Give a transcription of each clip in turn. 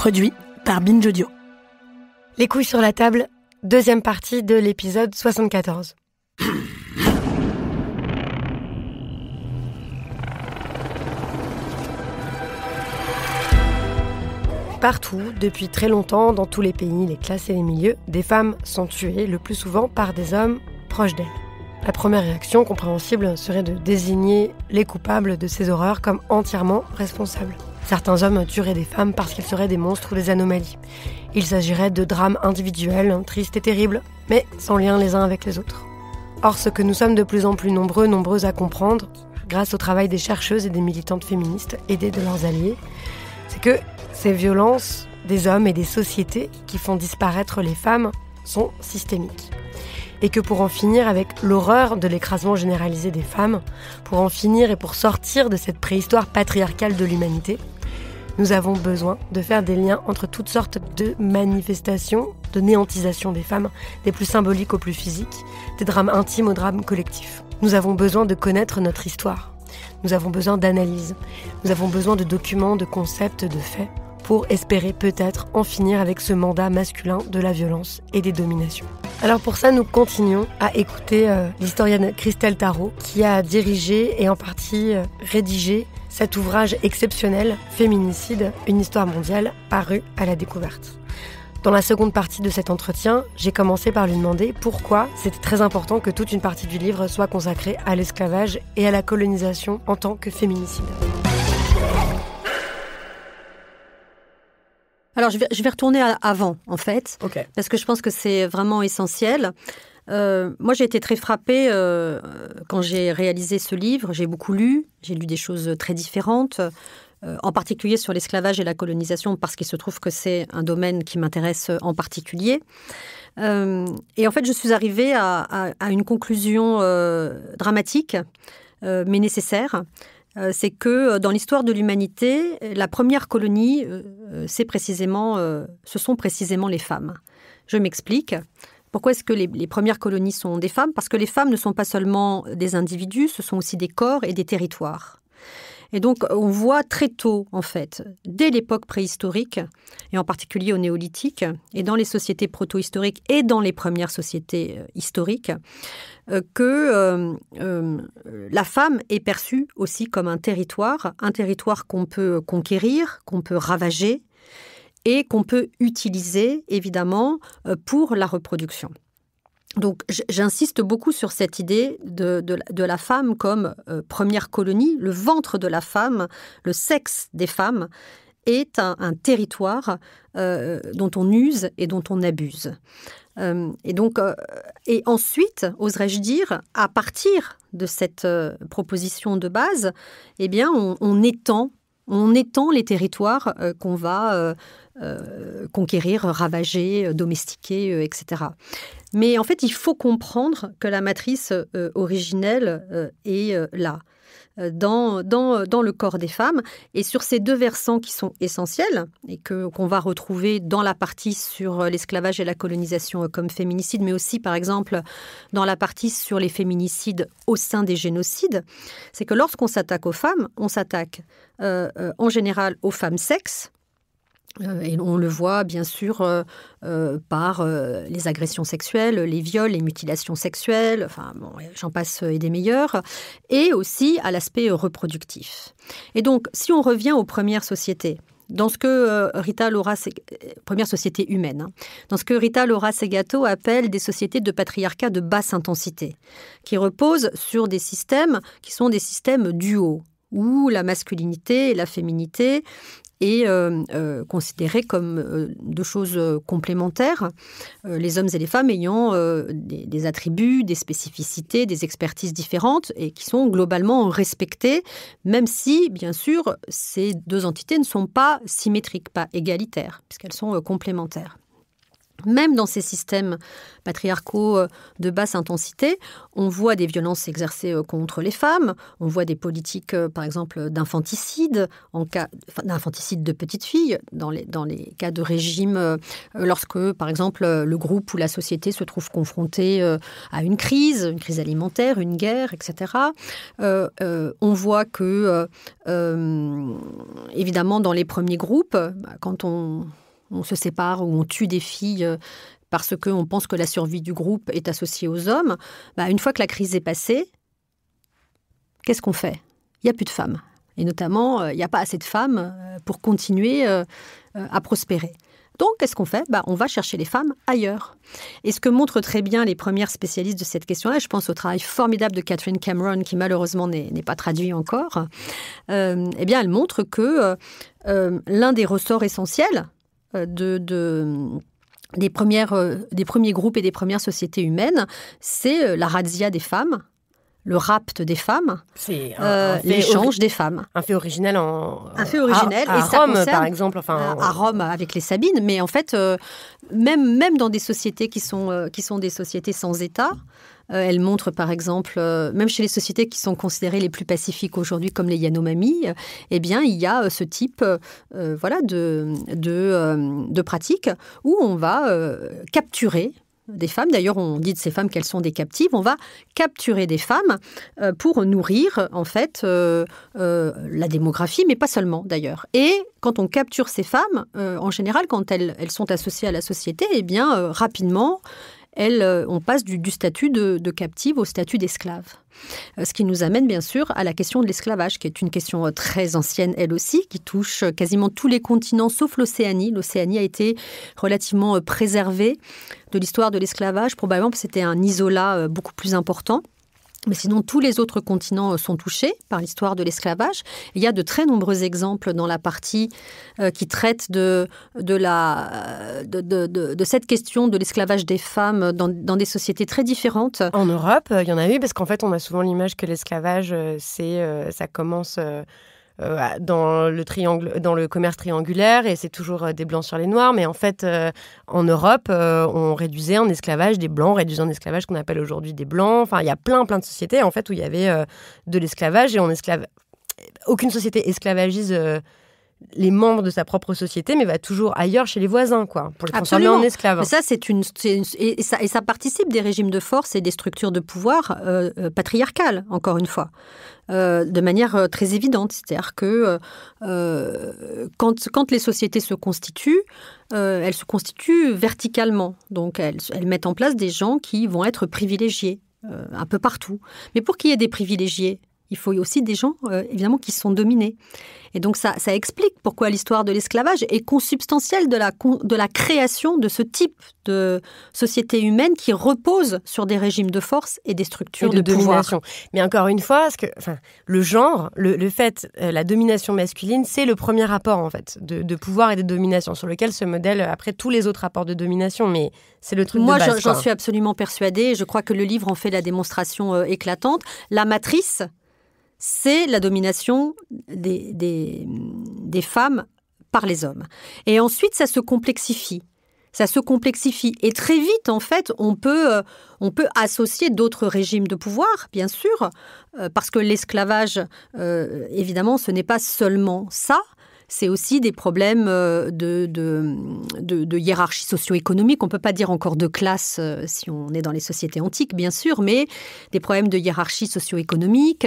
Produit par Binge Audio. Les couilles sur la table, deuxième partie de l'épisode 74. Partout, depuis très longtemps, dans tous les pays, les classes et les milieux, des femmes sont tuées, le plus souvent par des hommes proches d'elles. La première réaction compréhensible serait de désigner les coupables de ces horreurs comme entièrement responsables. Certains hommes tueraient des femmes parce qu'ils seraient des monstres ou des anomalies. Il s'agirait de drames individuels, tristes et terribles, mais sans lien les uns avec les autres. Or, ce que nous sommes de plus en plus nombreuses à comprendre, grâce au travail des chercheuses et des militantes féministes aidées de leurs alliés, c'est que ces violences des hommes et des sociétés qui font disparaître les femmes sont systémiques. Et que pour en finir avec l'horreur de l'écrasement généralisé des femmes, pour en finir et pour sortir de cette préhistoire patriarcale de l'humanité, nous avons besoin de faire des liens entre toutes sortes de manifestations, de néantisation des femmes, des plus symboliques aux plus physiques, des drames intimes aux drames collectifs. Nous avons besoin de connaître notre histoire. Nous avons besoin d'analyse. Nous avons besoin de documents, de concepts, de faits, pour espérer peut-être en finir avec ce mandat masculin de la violence et des dominations. Alors pour ça, nous continuons à écouter l'historienne Christelle Tarot, qui a dirigé et en partie rédigé cet ouvrage exceptionnel, Féminicide, une histoire mondiale, paru à La Découverte. Dans la seconde partie de cet entretien, j'ai commencé par lui demander pourquoi c'était très important que toute une partie du livre soit consacrée à l'esclavage et à la colonisation en tant que féminicide. Alors, je vais retourner avant, en fait, Okay. Parce que je pense que c'est vraiment essentiel. Moi, j'ai été très frappée quand j'ai réalisé ce livre. J'ai beaucoup lu, j'ai lu des choses très différentes, en particulier sur l'esclavage et la colonisation, parce qu'il se trouve que c'est un domaine qui m'intéresse en particulier. Et en fait, je suis arrivée à une conclusion dramatique, mais nécessaire. C'est que dans l'histoire de l'humanité, la première colonie, ce sont précisément les femmes. Je m'explique. Pourquoi est-ce que les premières colonies sont des femmes ? Parce que les femmes ne sont pas seulement des individus, ce sont aussi des corps et des territoires. Et donc, on voit très tôt, en fait, dès l'époque préhistorique, et en particulier au néolithique, et dans les sociétés proto-historiques et dans les premières sociétés historiques, que la femme est perçue aussi comme un territoire qu'on peut conquérir, qu'on peut ravager, et qu'on peut utiliser, évidemment, pour la reproduction. Donc, j'insiste beaucoup sur cette idée de la femme comme première colonie. Le ventre de la femme, le sexe des femmes, est un territoire dont on use et dont on abuse. Et ensuite, oserais-je dire, à partir de cette proposition de base, eh bien, on étend les territoires qu'on va conquérir, ravager, domestiquer, etc. Mais en fait, il faut comprendre que la matrice originelle est là, dans le corps des femmes. Et sur ces deux versants qui sont essentiels et qu'on va retrouver dans la partie sur l'esclavage et la colonisation comme féminicide, mais aussi, par exemple, dans la partie sur les féminicides au sein des génocides, c'est que lorsqu'on s'attaque aux femmes, on s'attaque en général aux femmes sexes. Et on le voit bien sûr par les agressions sexuelles, les viols, les mutilations sexuelles, enfin bon, j'en passe et des meilleurs, et aussi à l'aspect reproductif. Et donc, si on revient aux premières sociétés, dans ce que première société humaine, dans ce que Rita Laura Segato appelle des sociétés de patriarcat de basse intensité, qui reposent sur des systèmes qui sont des systèmes duaux, où la masculinité et la féminité est considérée comme deux choses complémentaires, les hommes et les femmes ayant des attributs, des spécificités, des expertises différentes et qui sont globalement respectées, même si, bien sûr, ces deux entités ne sont pas symétriques, pas égalitaires, puisqu'elles sont complémentaires. Même dans ces systèmes patriarcaux de basse intensité, on voit des violences exercées contre les femmes, on voit des politiques, par exemple, d'infanticide, d'infanticide de petites filles, dans les cas de régime, lorsque, par exemple, le groupe ou la société se trouve confronté à une crise alimentaire, une guerre, etc. On voit que, évidemment, dans les premiers groupes, quand on se sépare ou on tue des filles parce qu'on pense que la survie du groupe est associée aux hommes, une fois que la crise est passée, qu'est-ce qu'on fait ? Il n'y a plus de femmes. Et notamment, il n'y a pas assez de femmes pour continuer à prospérer. Donc, qu'est-ce qu'on fait ? On va chercher les femmes ailleurs. Et ce que montrent très bien les premières spécialistes de cette question-là, je pense au travail formidable de Catherine Cameron, qui malheureusement n'est pas traduit encore, eh bien, elle montre que l'un des ressorts essentiels des premiers groupes et des premières sociétés humaines, c'est la razzia des femmes, le rapt des femmes, l'échange des femmes. Un fait originel à Rome, par exemple. À Rome, avec les Sabines. Mais en fait, même dans des sociétés qui sont des sociétés sans État, elle montre, par exemple, même chez les sociétés qui sont considérées les plus pacifiques aujourd'hui, comme les Yanomami, eh bien, il y a ce type de pratique où on va capturer des femmes. D'ailleurs, on dit de ces femmes qu'elles sont des captives. On va capturer des femmes pour nourrir, en fait, la démographie, mais pas seulement, d'ailleurs. Et quand on capture ces femmes, en général, quand elles sont associées à la société, eh bien, rapidement, on passe du statut de captive au statut d'esclave. Ce qui nous amène bien sûr à la question de l'esclavage, qui est une question très ancienne elle aussi, qui touche quasiment tous les continents sauf l'Océanie. L'Océanie a été relativement préservée de l'histoire de l'esclavage, probablement parce que c'était un isolat beaucoup plus important. Mais sinon, tous les autres continents sont touchés par l'histoire de l'esclavage. Il y a de très nombreux exemples dans la partie qui traite de cette question de l'esclavage des femmes dans des sociétés très différentes. En Europe, il y en a eu, parce qu'en fait, on a souvent l'image que l'esclavage, ça commence dans le commerce triangulaire, et c'est toujours des blancs sur les noirs. Mais en fait, en Europe, on réduisait en esclavage des blancs, on réduisait en esclavage qu'on appelle aujourd'hui des blancs. Enfin, il y a plein de sociétés en fait où il y avait de l'esclavage, et aucune société esclavagise les membres de sa propre société, mais va toujours ailleurs chez les voisins, quoi, pour les transformer en esclaves. Mais ça, et ça participe des régimes de force et des structures de pouvoir patriarcales, encore une fois, de manière très évidente. C'est-à-dire que quand les sociétés se constituent, elles se constituent verticalement. Donc, elles mettent en place des gens qui vont être privilégiés un peu partout. Mais pour qu'il y ait des privilégiés, il faut aussi des gens, évidemment, qui sont dominés. Et donc, ça explique pourquoi l'histoire de l'esclavage est consubstantielle de la création de ce type de société humaine qui repose sur des régimes de force et des structures de domination. Mais encore une fois, le genre, le fait, la domination masculine, c'est le premier rapport, en fait, de pouvoir et de domination, sur lequel se modèlent après tous les autres rapports de domination. Mais c'est le truc de base. Moi, j'en suis absolument persuadée. Je crois que le livre en fait la démonstration éclatante. La matrice, c'est la domination des femmes par les hommes. Et ensuite, ça se complexifie. Et très vite, en fait, on peut associer d'autres régimes de pouvoir, bien sûr, parce que l'esclavage, évidemment, ce n'est pas seulement ça. C'est aussi des problèmes de hiérarchie socio-économique. On ne peut pas dire encore de classe si on est dans les sociétés antiques, bien sûr, mais des problèmes de hiérarchie socio-économique.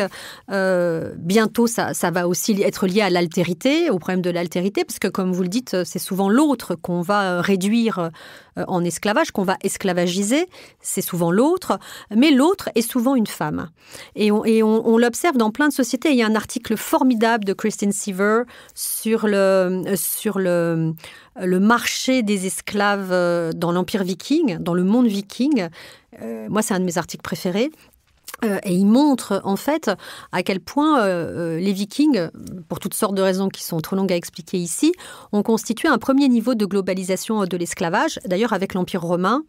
Bientôt, ça va aussi être lié à l'altérité, au problème de l'altérité, parce que, comme vous le dites, c'est souvent l'autre qu'on va réduire en esclavage, qu'on va esclavagiser. C'est souvent l'autre, mais l'autre est souvent une femme. Et on l'observe dans plein de sociétés. Il y a un article formidable de Kristen Siever sur le marché des esclaves dans l'Empire viking, dans le monde viking. Moi, c'est un de mes articles préférés. Et il montre en fait à quel point les Vikings, pour toutes sortes de raisons qui sont trop longues à expliquer ici, ont constitué un premier niveau de globalisation de l'esclavage, d'ailleurs avec l'Empire romain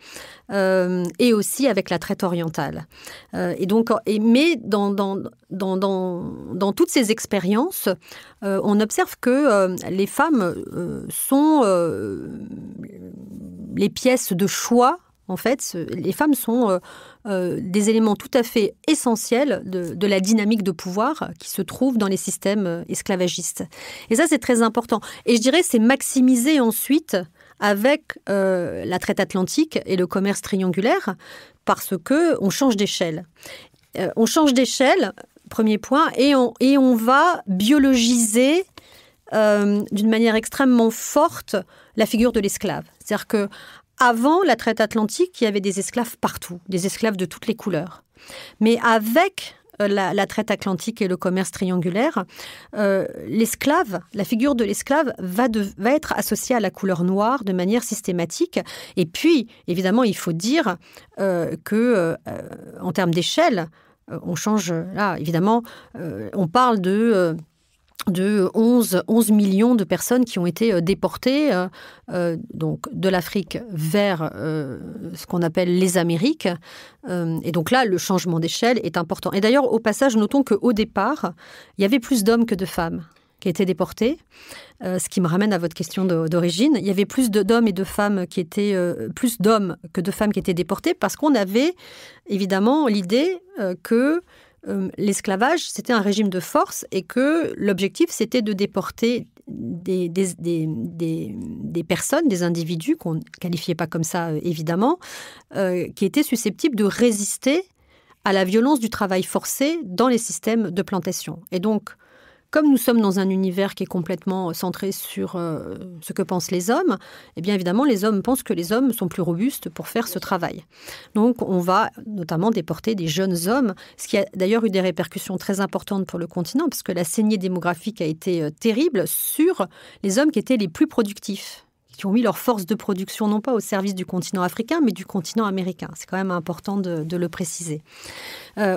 et aussi avec la traite orientale. Mais dans toutes ces expériences, on observe que les femmes sont les pièces de choix. En fait, les femmes sont des éléments tout à fait essentiels de la dynamique de pouvoir qui se trouve dans les systèmes esclavagistes. Et ça, c'est très important. Et je dirais, c'est maximisé ensuite avec la traite atlantique et le commerce triangulaire, parce qu'on change d'échelle. On change d'échelle, premier point, et on va biologiser d'une manière extrêmement forte la figure de l'esclave. C'est-à-dire que avant la traite atlantique, il y avait des esclaves partout, des esclaves de toutes les couleurs. Mais avec la traite atlantique et le commerce triangulaire, l'esclave, la figure de l'esclave va être associée à la couleur noire de manière systématique. Et puis, évidemment, il faut dire qu'en termes d'échelle, on change. Là, évidemment, on parle de 11 millions de personnes qui ont été déportées donc de l'Afrique vers ce qu'on appelle les Amériques. Et donc là, le changement d'échelle est important. Et d'ailleurs, au passage, notons qu'au départ, il y avait plus d'hommes que de femmes qui étaient déportés. Ce qui me ramène à votre question d'origine. Il y avait plus d'hommes et de femmes plus d'hommes que de femmes qui étaient déportés parce qu'on avait évidemment l'idée que l'esclavage, c'était un régime de force et que l'objectif, c'était de déporter des personnes, des individus, qu'on ne qualifiait pas comme ça, évidemment, qui étaient susceptibles de résister à la violence du travail forcé dans les systèmes de plantation. Et donc, comme nous sommes dans un univers qui est complètement centré sur ce que pensent les hommes, eh bien évidemment, les hommes pensent que les hommes sont plus robustes pour faire ce travail. Donc, on va notamment déporter des jeunes hommes, ce qui a d'ailleurs eu des répercussions très importantes pour le continent, parce que la saignée démographique a été terrible sur les hommes qui étaient les plus productifs, qui ont mis leur force de production non pas au service du continent africain, mais du continent américain. C'est quand même important de le préciser.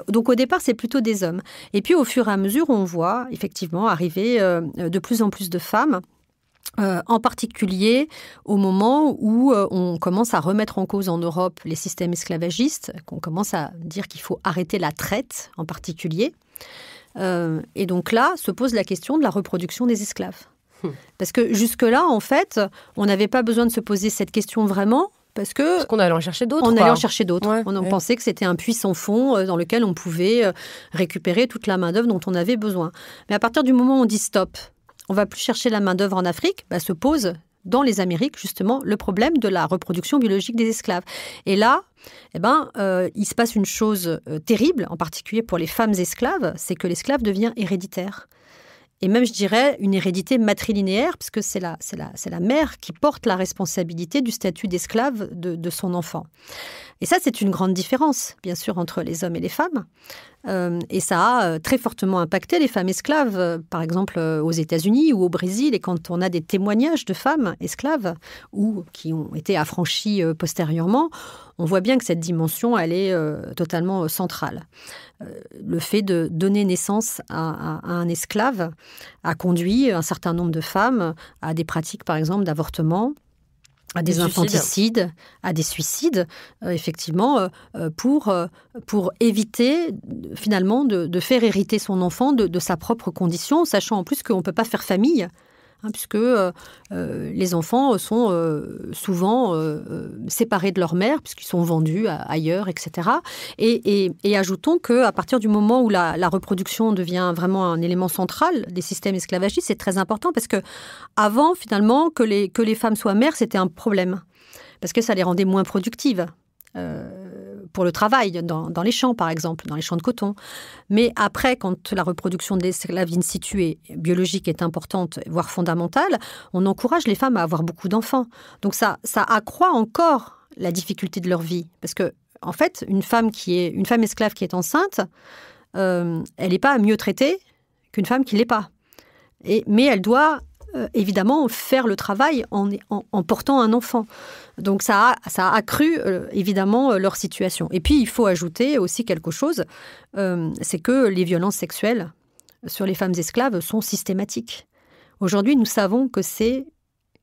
Donc au départ, c'est plutôt des hommes. Et puis au fur et à mesure, on voit effectivement arriver de plus en plus de femmes, en particulier au moment où on commence à remettre en cause en Europe les systèmes esclavagistes, qu'on commence à dire qu'il faut arrêter la traite en particulier. Et donc là, se pose la question de la reproduction des esclaves. Parce que jusque-là, en fait, on n'avait pas besoin de se poser cette question vraiment, parce qu'on allait en chercher d'autres. On allait en chercher d'autres. Ouais, on pensait que c'était un puits sans fond dans lequel on pouvait récupérer toute la main-d'œuvre dont on avait besoin. Mais à partir du moment où on dit stop, on ne va plus chercher la main-d'œuvre en Afrique, se pose dans les Amériques, justement, le problème de la reproduction biologique des esclaves. Et là, il se passe une chose terrible, en particulier pour les femmes esclaves, c'est que l'esclave devient héréditaire. Et même, je dirais, une hérédité matrilinéaire, parce que c'est la mère qui porte la responsabilité du statut d'esclave de son enfant. Et ça, c'est une grande différence, bien sûr, entre les hommes et les femmes. Et ça a très fortement impacté les femmes esclaves, par exemple aux États-Unis ou au Brésil. Et quand on a des témoignages de femmes esclaves ou qui ont été affranchies postérieurement, on voit bien que cette dimension, elle est totalement centrale. Le fait de donner naissance à un esclave a conduit un certain nombre de femmes à des pratiques, par exemple, d'avortement, à des infanticides, à des suicides, effectivement, pour éviter finalement de faire hériter son enfant de sa propre condition, sachant en plus qu'on ne peut pas faire famille, puisque les enfants sont souvent séparés de leur mère, puisqu'ils sont vendus ailleurs, etc. Et ajoutons qu'à partir du moment où la reproduction devient vraiment un élément central des systèmes esclavagistes, c'est très important, parce que avant, finalement, que les femmes soient mères, c'était un problème, parce que ça les rendait moins productives. Pour le travail, dans les champs, par exemple, dans les champs de coton. Mais après, quand la reproduction de l'esclave in situ et biologique est importante, voire fondamentale, on encourage les femmes à avoir beaucoup d'enfants. Donc ça accroît encore la difficulté de leur vie. Parce que, en fait, une femme esclave qui est enceinte, elle n'est pas mieux traitée qu'une femme qui ne l'est pas. Mais elle doit évidemment faire le travail en portant un enfant. Donc ça a accru évidemment leur situation. Et puis il faut ajouter aussi quelque chose, c'est que les violences sexuelles sur les femmes esclaves sont systématiques. Aujourd'hui, nous savons que c'est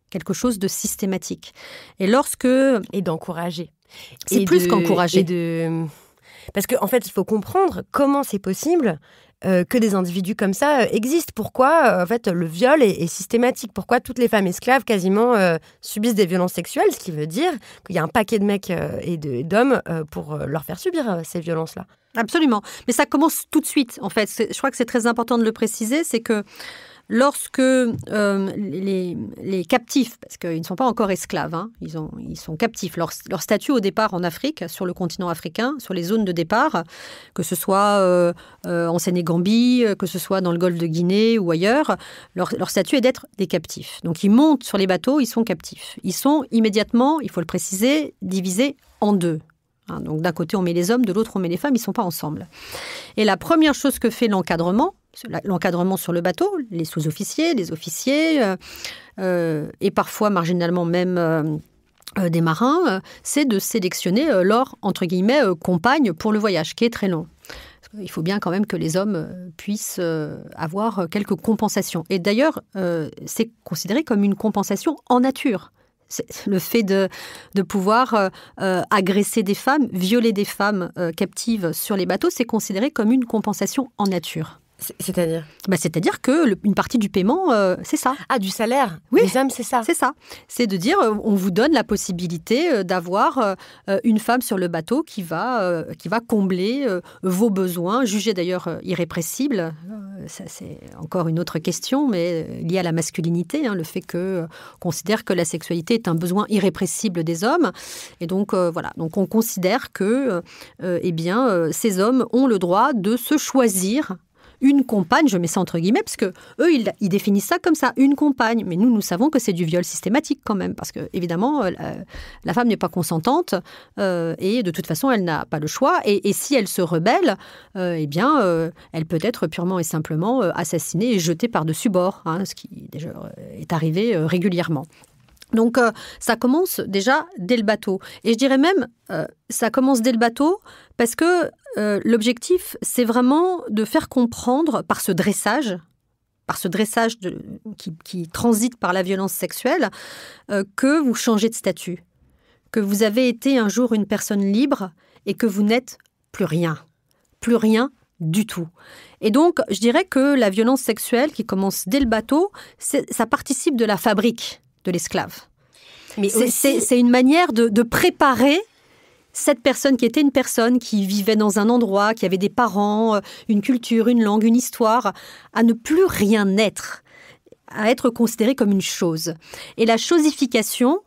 quelque chose de systématique. Et d'encourager. C'est plus qu'encourager. Parce qu'en fait, il faut comprendre comment c'est possible que des individus comme ça existent. Pourquoi, en fait, le viol est systématique? Pourquoi toutes les femmes esclaves, quasiment, subissent des violences sexuelles? Ce qui veut dire qu'il y a un paquet de mecs et d'hommes pour leur faire subir ces violences-là. Absolument. Mais ça commence tout de suite, en fait. Je crois que c'est très important de le préciser, c'est que lorsque les captifs, parce qu'ils ne sont pas encore esclaves, hein, ils sont captifs, leur statut au départ en Afrique, sur le continent africain, sur les zones de départ, que ce soit en Sénégambie, que ce soit dans le golfe de Guinée ou ailleurs, leur statut est d'être des captifs. Donc ils montent sur les bateaux, ils sont captifs. Ils sont immédiatement, il faut le préciser, divisés en deux. Hein, donc d'un côté on met les hommes, de l'autre on met les femmes, ils ne sont pas ensemble. Et la première chose que fait l'encadrement sur le bateau, les sous-officiers, les officiers, et parfois marginalement même des marins, c'est de sélectionner leur, entre guillemets, compagne pour le voyage, qui est très long. Il faut bien quand même que les hommes puissent avoir quelques compensations. Et d'ailleurs, c'est considéré comme une compensation en nature. C'est le fait de pouvoir agresser des femmes, violer des femmes captives sur les bateaux, c'est considéré comme une compensation en nature. C'est-à-dire c'est-à-dire qu'une partie du paiement, c'est ça. Ah, du salaire? Oui, les hommes, c'est ça? C'est ça. C'est de dire, on vous donne la possibilité d'avoir une femme sur le bateau qui va combler vos besoins, jugés d'ailleurs irrépressibles. Ça, c'est encore une autre question, mais liée à la masculinité, hein, le fait qu'on considère que la sexualité est un besoin irrépressible des hommes. Et donc, voilà. Donc, on considère que ces hommes ont le droit de se choisir une compagne, je mets ça entre guillemets, parce que eux, ils définissent ça comme ça, une compagne. Mais nous savons que c'est du viol systématique quand même, parce que évidemment, la femme n'est pas consentante et de toute façon, elle n'a pas le choix. Et si elle se rebelle, elle peut être purement et simplement assassinée et jetée par-dessus bord, hein, ce qui déjà est arrivé régulièrement. Donc, ça commence déjà dès le bateau. Et je dirais même, ça commence dès le bateau parce que l'objectif, c'est vraiment de faire comprendre par ce dressage qui transite par la violence sexuelle, que vous changez de statut, que vous avez été un jour une personne libre et que vous n'êtes plus rien du tout. Et donc, je dirais que la violence sexuelle qui commence dès le bateau, ça participe de la fabrique de l'esclave. Mais c'est une manière de préparer cette personne qui était une personne qui vivait dans un endroit, qui avait des parents, une culture, une langue, une histoire, à ne plus rien être, à être considérée comme une chose. Et la chosification,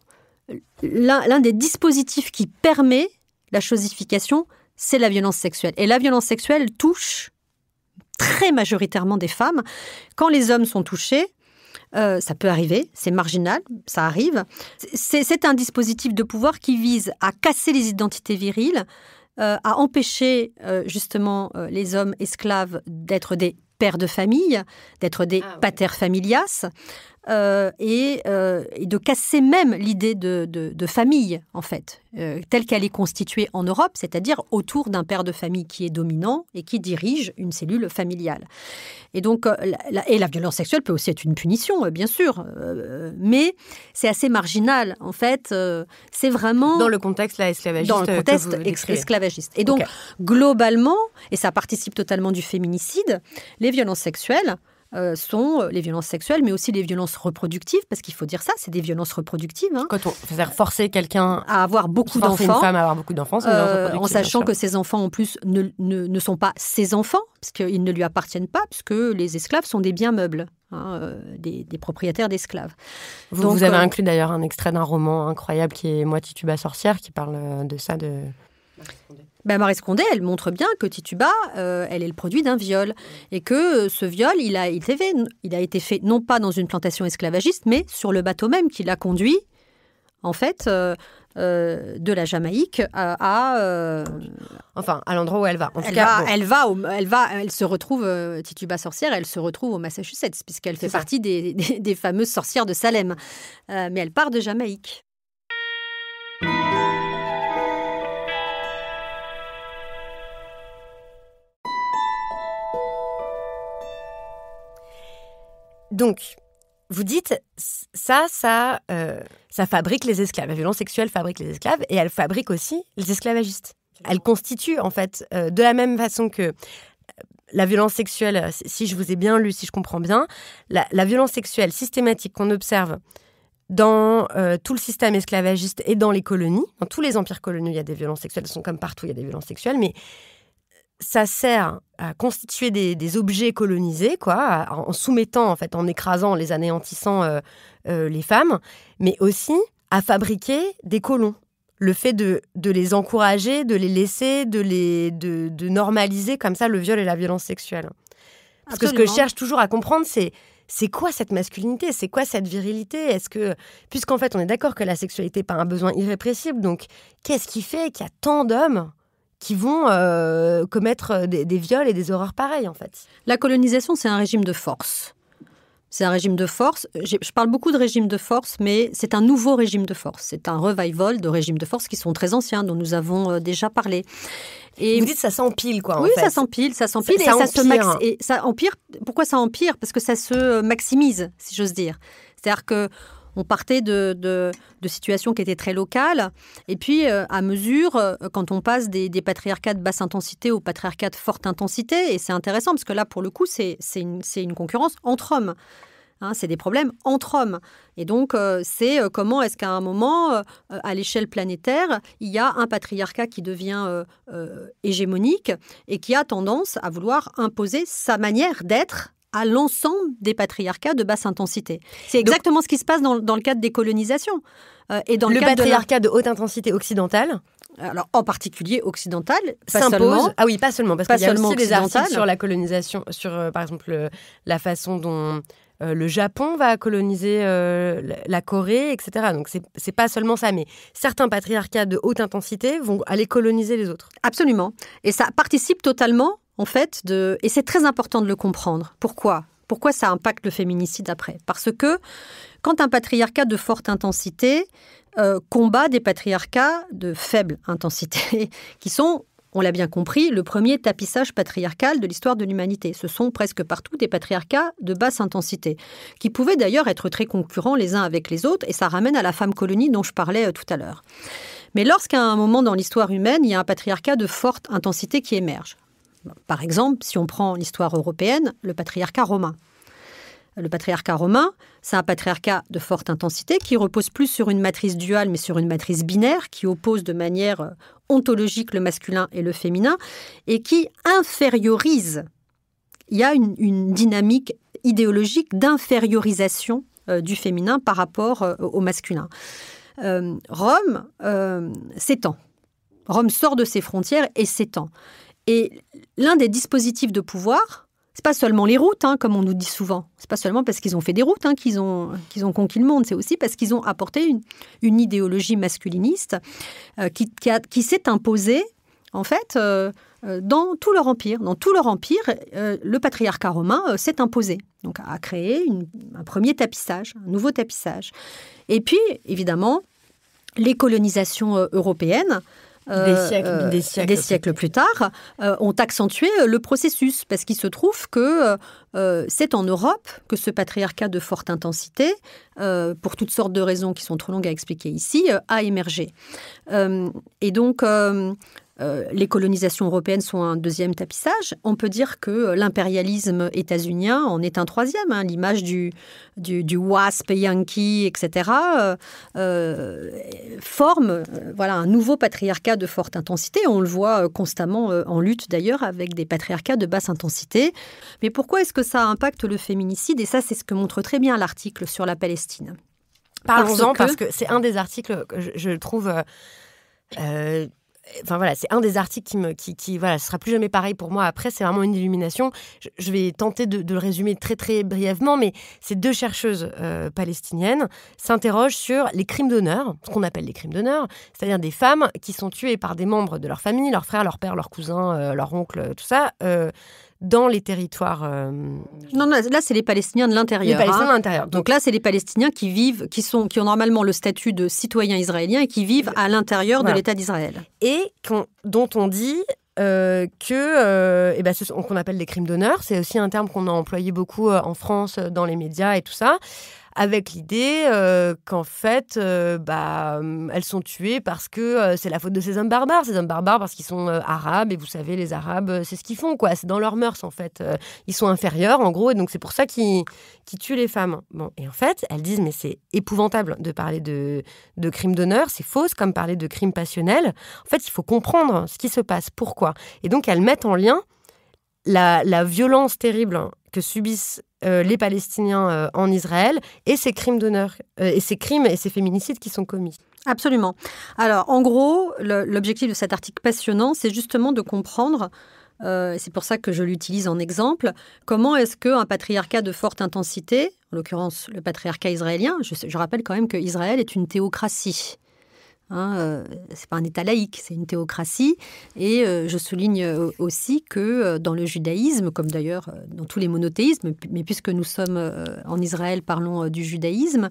l'un des dispositifs qui permet la chosification, c'est la violence sexuelle. Et la violence sexuelle touche très majoritairement des femmes. Quand les hommes sont touchés, ça peut arriver, c'est marginal, ça arrive. C'est un dispositif de pouvoir qui vise à casser les identités viriles, à empêcher justement les hommes esclaves d'être des pères de famille, d'être des pater familias, et de casser même l'idée de famille, en fait, telle qu'elle est constituée en Europe, c'est-à-dire autour d'un père de famille qui est dominant et qui dirige une cellule familiale. Et donc, la violence sexuelle peut aussi être une punition, bien sûr, mais c'est assez marginal, en fait. C'est vraiment... Dans le contexte esclavagiste. Dans le contexte esclavagiste. Et donc, globalement, et ça participe totalement du féminicide, les violences sexuelles sont les violences sexuelles, mais aussi les violences reproductives, parce qu'il faut dire ça, c'est des violences reproductives. Hein. C'est-à-dire forcer quelqu'un à avoir beaucoup d'enfants. Forcer une femme à avoir beaucoup d'enfants, c'est en sachant que ces enfants, en plus, ne sont pas ses enfants, parce qu'ils ne lui appartiennent pas, puisque les esclaves sont des biens meubles. Hein, des propriétaires d'esclaves. Vous avez inclus d'ailleurs un extrait d'un roman incroyable qui est Moi, Tituba sorcière, qui parle de ça, de... Maryse Condé, elle montre bien que Tituba, elle est le produit d'un viol. Et que ce viol, il a été fait non pas dans une plantation esclavagiste, mais sur le bateau même qui l'a conduit, en fait, de la Jamaïque à l'endroit où elle va. Elle se retrouve, Tituba sorcière, elle se retrouve au Massachusetts, puisqu'elle fait partie des fameuses sorcières de Salem. Mais elle part de Jamaïque. Donc, vous dites, ça fabrique les esclaves. La violence sexuelle fabrique les esclaves et elle fabrique aussi les esclavagistes. Elle constitue, en fait, de la même façon que la violence sexuelle, si je vous ai bien lu, si je comprends bien, la violence sexuelle systématique qu'on observe dans tout le système esclavagiste et dans les colonies, dans tous les empires coloniaux, il y a des violences sexuelles, elles sont comme partout, il y a des violences sexuelles, mais ça sert à constituer des objets colonisés, quoi, en soumettant, en fait, en écrasant, en les anéantissant les femmes, mais aussi à fabriquer des colons. Le fait de les encourager, de les laisser, de normaliser comme ça le viol et la violence sexuelle. Parce que ce que je cherche toujours à comprendre, c'est quoi cette masculinité ? C'est quoi cette virilité ? Est-ce que, puisqu'en fait, on est d'accord que la sexualité n'est pas un besoin irrépressible, donc qu'est-ce qui fait qu'il y a tant d'hommes qui vont commettre des viols et des horreurs pareilles, en fait ? La colonisation, c'est un régime de force. C'est un régime de force. Je parle beaucoup de régime de force, mais c'est un nouveau régime de force. C'est un revival de régimes de force qui sont très anciens, dont nous avons déjà parlé. Et vous dites que ça s'empile, quoi, en fait. Oui, ça s'empile. Et ça empire. Pourquoi ça empire ? Parce que ça se maximise, si j'ose dire. C'est-à-dire que on partait de situations qui étaient très locales. Et puis, à mesure, quand on passe des patriarcats de basse intensité aux patriarcats de forte intensité, et c'est intéressant parce que là, pour le coup, c'est une concurrence entre hommes. Hein, c'est des problèmes entre hommes. Et donc, c'est comment est-ce qu'à un moment, à l'échelle planétaire, il y a un patriarcat qui devient hégémonique et qui a tendance à vouloir imposer sa manière d'être à l'ensemble des patriarcats de basse intensité. C'est exactement ce qui se passe dans le cadre des colonisations. Et dans le patriarcat de haute intensité occidentale, alors en particulier occidental, s'impose. Ah oui, pas seulement, parce qu'il y a aussi des articles sur la colonisation, sur par exemple la façon dont le Japon va coloniser la Corée, etc. Donc c'est pas seulement ça, mais certains patriarcats de haute intensité vont aller coloniser les autres. Absolument. Et ça participe totalement, en fait, et c'est très important de le comprendre. Pourquoi ça impacte le féminicide après ? Parce que quand un patriarcat de forte intensité combat des patriarcats de faible intensité, qui sont, on l'a bien compris, le premier tapissage patriarcal de l'histoire de l'humanité. Ce sont presque partout des patriarcats de basse intensité, qui pouvaient d'ailleurs être très concurrents les uns avec les autres, et ça ramène à la femme colonie dont je parlais tout à l'heure. Mais lorsqu'à un moment dans l'histoire humaine, il y a un patriarcat de forte intensité qui émerge. Par exemple, si on prend l'histoire européenne, le patriarcat romain. Le patriarcat romain, c'est un patriarcat de forte intensité qui repose plus sur une matrice duale, mais sur une matrice binaire qui oppose de manière ontologique le masculin et le féminin et qui infériorise. Il y a une dynamique idéologique d'infériorisation du féminin par rapport au masculin. Rome s'étend. Rome sort de ses frontières et s'étend. Et l'un des dispositifs de pouvoir, c'est pas seulement les routes, comme on nous dit souvent. C'est pas seulement parce qu'ils ont fait des routes qu'ils ont conquis le monde. C'est aussi parce qu'ils ont apporté une idéologie masculiniste qui s'est imposée, en fait, dans tout leur empire. Dans tout leur empire, le patriarcat romain s'est imposé. Donc, a créé un premier tapissage, un nouveau tapissage. Et puis, évidemment, les colonisations européennes, des siècles plus tard, ont accentué le processus parce qu'il se trouve que c'est en Europe que ce patriarcat de forte intensité, pour toutes sortes de raisons qui sont trop longues à expliquer ici, a émergé. Et donc, les colonisations européennes sont un deuxième tapissage. On peut dire que l'impérialisme états-unien en est un troisième. L'image du WASP yankee, etc., forme un nouveau patriarcat de forte intensité. On le voit constamment en lutte d'ailleurs avec des patriarcats de basse intensité. Mais pourquoi est-ce que ça impacte le féminicide ? Et ça, c'est ce que montre très bien l'article sur la Palestine. Parlons-en parce que c'est un des articles que je trouve... c'est un des articles qui ce sera plus jamais pareil pour moi. Après, c'est vraiment une illumination. Je vais tenter de le résumer très, très brièvement, mais ces deux chercheuses palestiniennes s'interrogent sur les crimes d'honneur, ce qu'on appelle les crimes d'honneur, c'est-à-dire des femmes qui sont tuées par des membres de leur famille, leurs frères, leurs pères, leurs cousins, leurs oncles, tout ça, dans les territoires... Non, là, c'est les Palestiniens de l'intérieur. Les Palestiniens de l'intérieur. Donc là, c'est les Palestiniens qui ont normalement le statut de citoyens israéliens et qui vivent à l'intérieur de l'État d'Israël. Et dont on dit qu'on appelle des crimes d'honneur. C'est aussi un terme qu'on a employé beaucoup en France, dans les médias et tout ça. avec l'idée qu'en fait, elles sont tuées parce que c'est la faute de ces hommes barbares. Ces hommes barbares parce qu'ils sont arabes, et vous savez, les arabes, c'est ce qu'ils font, quoi. C'est dans leurs mœurs, en fait. Ils sont inférieurs, en gros, et donc c'est pour ça qu'ils tuent les femmes. Bon, et en fait, elles disent, mais c'est épouvantable de parler de crimes d'honneur, c'est faux, comme parler de crimes passionnels. En fait, il faut comprendre ce qui se passe, pourquoi. Et donc, elles mettent en lien la violence terrible que subissent les Palestiniens en Israël et ces crimes d'honneur, et ces crimes et ces féminicides qui sont commis. Absolument. Alors, en gros, l'objectif de cet article passionnant, c'est justement de comprendre, c'est pour ça que je l'utilise en exemple, comment est-ce qu'un patriarcat de forte intensité, en l'occurrence le patriarcat israélien, je rappelle quand même qu'Israël est une théocratie. C'est pas un État laïque, c'est une théocratie. Et je souligne aussi que dans le judaïsme, comme d'ailleurs dans tous les monothéismes, mais puisque nous sommes en Israël, parlons du judaïsme,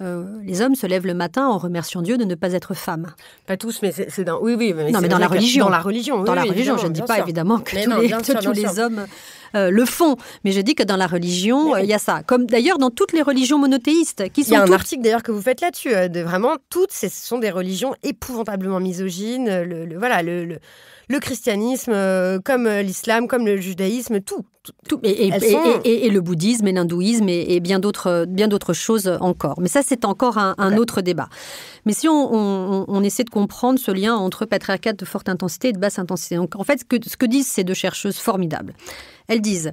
les hommes se lèvent le matin en remerciant Dieu de ne pas être femmes. Pas tous, mais c'est dans... Oui, mais dans la religion. Dans la religion, oui. Dans la religion, je ne dis pas évidemment que tous les hommes le font. Mais je dis que dans la religion, il y a ça. Comme d'ailleurs dans toutes les religions monothéistes. Il y a un article d'ailleurs que vous faites là-dessus. Vraiment, toutes, ce sont des religions épouvantablement misogynes. Le christianisme, comme l'islam, comme le judaïsme, tout. Et le bouddhisme et l'hindouisme et bien d'autres choses encore. Mais ça, c'est encore un autre débat. Mais si on essaie de comprendre ce lien entre patriarcat de forte intensité et de basse intensité. Donc, en fait, ce que disent ces deux chercheuses formidables, elles disent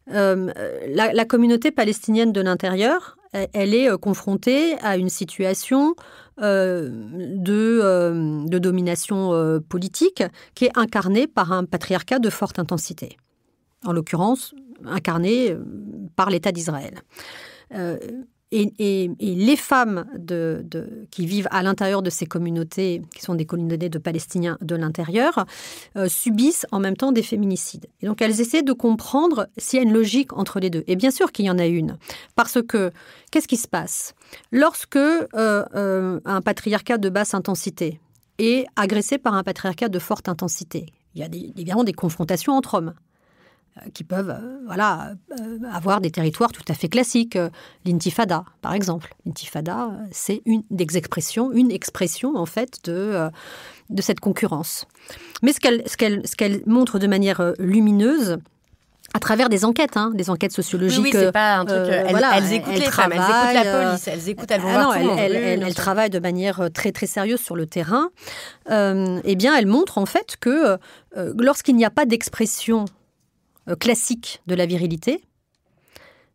la communauté palestinienne de l'intérieur, elle est confrontée à une situation de domination politique qui est incarnée par un patriarcat de forte intensité. En l'occurrence, incarné par l'État d'Israël. Et les femmes qui vivent à l'intérieur de ces communautés, qui sont des communautés de Palestiniens de l'intérieur, subissent en même temps des féminicides. Et donc, elles essaient de comprendre s'il y a une logique entre les deux. Et bien sûr qu'il y en a une. Parce que, qu'est-ce qui se passe ? Lorsque un patriarcat de basse intensité est agressé par un patriarcat de forte intensité, il y a évidemment des confrontations entre hommes qui peuvent avoir des territoires tout à fait classiques. L'intifada, par exemple. L'intifada, c'est une expression en fait de cette concurrence. Mais ce qu'elle montre de manière lumineuse, à travers des enquêtes sociologiques. Oui, c'est pas un truc... elles écoutent les femmes, elles écoutent la police, elles vont voir tout le monde. Elles travaillent de manière très, très sérieuse sur le terrain. Elles montrent en fait que lorsqu'il n'y a pas d'expression classique de la virilité,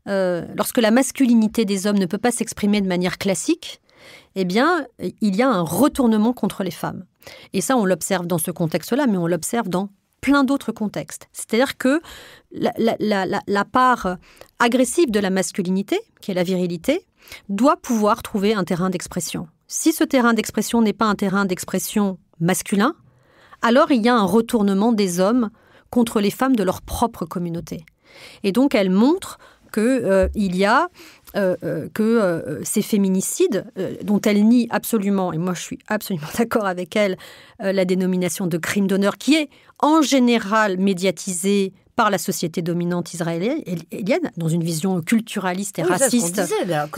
lorsque la masculinité des hommes ne peut pas s'exprimer de manière classique, il y a un retournement contre les femmes. Et ça, on l'observe dans ce contexte-là, mais on l'observe dans plein d'autres contextes. C'est-à-dire que la part agressive de la masculinité, qui est la virilité, doit pouvoir trouver un terrain d'expression. Si ce terrain d'expression n'est pas un terrain d'expression masculin, alors il y a un retournement des hommes contre les femmes de leur propre communauté. Et donc, elle montre qu'il y a ces féminicides dont elle nie absolument, et moi je suis absolument d'accord avec elle, la dénomination de crime d'honneur qui est en général médiatisée par la société dominante israélienne, dans une vision culturaliste et raciste,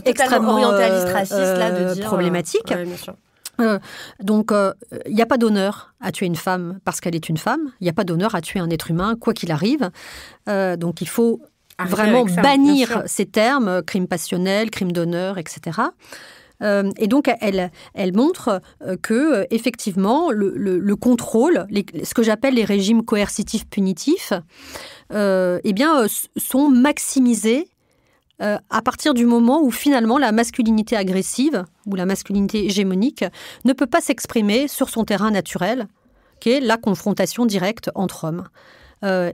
extrêmement orientaliste, raciste, de dire, problématique. Bien sûr. Donc, il n'y a pas d'honneur à tuer une femme parce qu'elle est une femme. Il n'y a pas d'honneur à tuer un être humain, quoi qu'il arrive. Donc, il faut vraiment bannir ces termes, crime passionnel, crime d'honneur, etc. Et donc, elle montre que effectivement, le contrôle, ce que j'appelle les régimes coercitifs punitifs, sont maximisés à partir du moment où finalement la masculinité agressive ou la masculinité hégémonique ne peut pas s'exprimer sur son terrain naturel, qui est la confrontation directe entre hommes.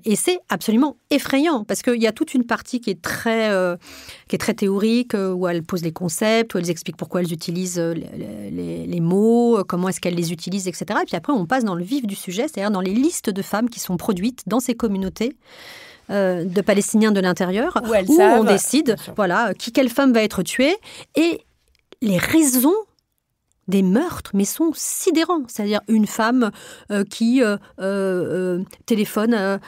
Et c'est absolument effrayant, parce qu'il y a toute une partie qui est très théorique, où elles posent les concepts, où elles expliquent pourquoi elles utilisent les mots, comment est-ce qu'elles les utilisent, etc. Et puis après, on passe dans le vif du sujet, c'est-à-dire dans les listes de femmes qui sont produites dans ces communautés de Palestiniens de l'intérieur, où on décide quelle femme va être tuée et les raisons des meurtres, mais sont sidérants. C'est-à-dire une femme qui téléphone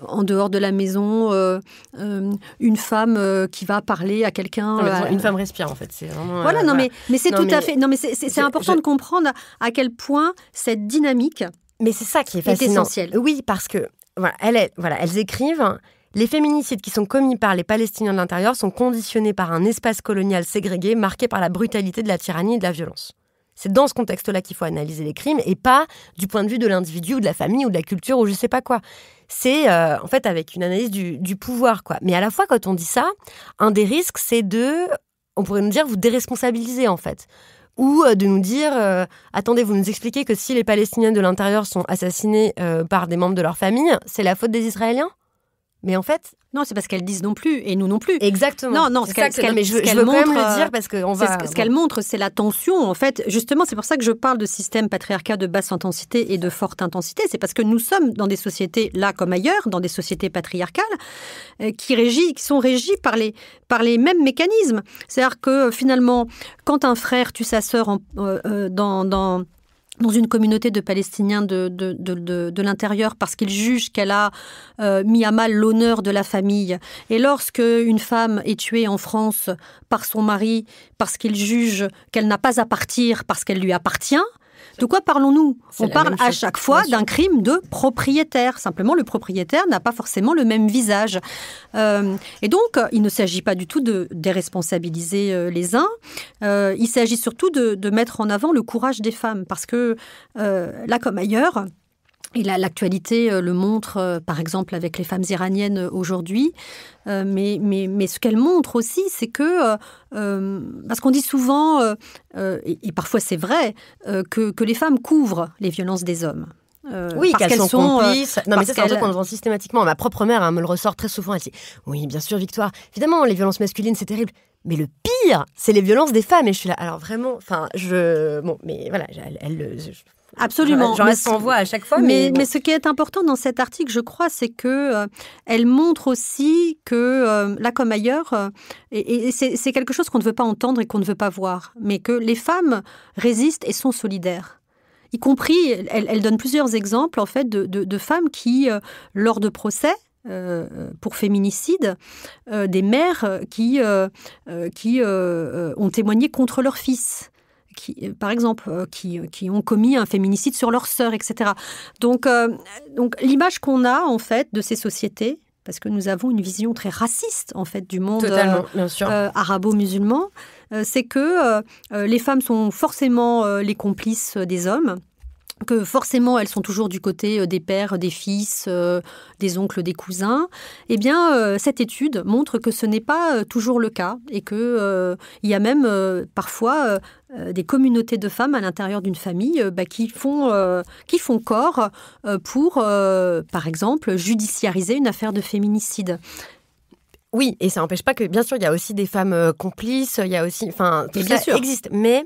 en dehors de la maison, une femme qui va parler à quelqu'un. Une femme respire, en fait. C'est vraiment, voilà, non, mais c'est tout à fait... Non, mais c'est important de comprendre à quel point cette dynamique mais c'est ça qui est fascinant. Essentiel. Oui, parce que, elles écrivent... Les féminicides qui sont commis par les Palestiniens de l'intérieur sont conditionnés par un espace colonial ségrégé marqué par la brutalité de la tyrannie et de la violence. C'est dans ce contexte-là qu'il faut analyser les crimes et pas du point de vue de l'individu ou de la famille ou de la culture ou je sais pas quoi. C'est en fait avec une analyse du pouvoir, quoi. Mais à la fois, quand on dit ça, un des risques, c'est on pourrait nous dire, vous déresponsabiliser en fait. Ou de nous dire, attendez, vous nous expliquez que si les Palestiniens de l'intérieur sont assassinés par des membres de leur famille, c'est la faute des Israéliens ? Mais en fait... Non, c'est parce qu'elles disent non plus, et nous non plus. Exactement. Non, mais je veux quand même le dire parce qu'on va... Ce qu'elle montre, c'est la tension, en fait. Justement, c'est pour ça que je parle de système patriarcat de basse intensité et de forte intensité. C'est parce que nous sommes dans des sociétés, là comme ailleurs, dans des sociétés patriarcales, qui sont régies par les mêmes mécanismes. C'est-à-dire que, finalement, quand un frère tue sa sœur dans une communauté de Palestiniens de l'intérieur parce qu'il juge qu'elle a mis à mal l'honneur de la famille. Et lorsque une femme est tuée en France par son mari parce qu'il juge qu'elle n'a pas à partir parce qu'elle lui appartient, de quoi parlons-nous ? On parle à chaque fois d'un crime de propriétaire. Simplement, le propriétaire n'a pas forcément le même visage. Et donc, il ne s'agit pas du tout de déresponsabiliser les uns. Il s'agit surtout de mettre en avant le courage des femmes. Parce que, là comme ailleurs... Et l'actualité le montre, par exemple, avec les femmes iraniennes aujourd'hui. Mais ce qu'elle montre aussi, c'est que, parce qu'on dit souvent, et parfois c'est vrai, que les femmes couvrent les violences des hommes. Oui, qu'elles sont complices. Non, mais ça, c'est un truc qu'on entend systématiquement. Ma propre mère me le ressort très souvent. Elle dit « Oui, bien sûr, Victoire. Évidemment, les violences masculines, c'est terrible. Mais le pire, c'est les violences des femmes. » Et je suis là. Alors vraiment, bon, mais voilà, absolument. J'en reste sans voix à chaque fois. Mais ce qui est important dans cet article, je crois, c'est que elle montre aussi que, là comme ailleurs, et c'est quelque chose qu'on ne veut pas entendre et qu'on ne veut pas voir, mais que les femmes résistent et sont solidaires. Y compris, elle donne plusieurs exemples en fait de femmes qui, lors de procès, pour féminicide, des mères qui ont témoigné contre leur fils. Par exemple, qui ont commis un féminicide sur leur sœur, etc. Donc l'image qu'on a, en fait, de ces sociétés, parce que nous avons une vision très raciste, en fait, du monde arabo-musulman, c'est que les femmes sont forcément les complices des hommes, que forcément elles sont toujours du côté des pères, des fils, des oncles, des cousins. Eh bien, cette étude montre que ce n'est pas toujours le cas et qu'il y a même parfois des communautés de femmes à l'intérieur d'une famille qui font corps pour, par exemple, judiciariser une affaire de féminicide. Oui, et ça n'empêche pas que, bien sûr, il y a aussi des femmes complices, il y a aussi... Enfin, tout ça existe, mais...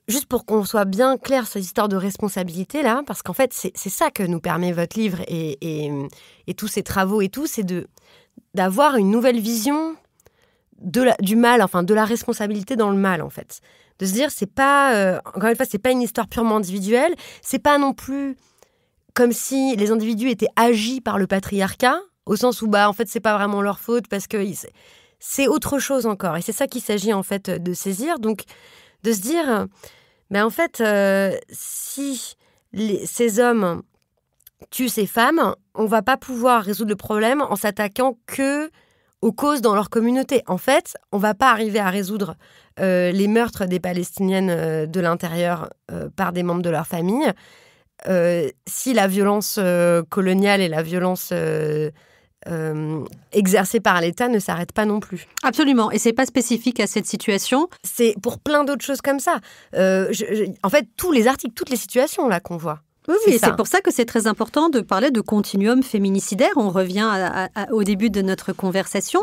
Juste pour qu'on soit bien clair sur cette histoire de responsabilité, là, parce qu'en fait, c'est ça que nous permet votre livre et tous ces travaux et tout, c'est d'avoir une nouvelle vision du mal, enfin, de la responsabilité dans le mal, en fait. De se dire, c'est pas, encore une fois, c'est pas une histoire purement individuelle, c'est pas non plus comme si les individus étaient agis par le patriarcat, au sens où, en fait, c'est pas vraiment leur faute, parce que c'est autre chose encore. Et c'est ça qu'il s'agit, en fait, de saisir. Donc, de se dire, en fait, si ces hommes tuent ces femmes, on va pas pouvoir résoudre le problème en s'attaquant que aux causes dans leur communauté. En fait, on va pas arriver à résoudre les meurtres des Palestiniennes de l'intérieur par des membres de leur famille si la violence coloniale et la violence exercée par l'État ne s'arrête pas non plus. Absolument, et c'est pas spécifique à cette situation. C'est pour plein d'autres choses comme ça. En fait, tous les articles, toutes les situations là qu'on voit. Oui, c'est pour ça que c'est très important de parler de continuum féminicidaire. On revient au début de notre conversation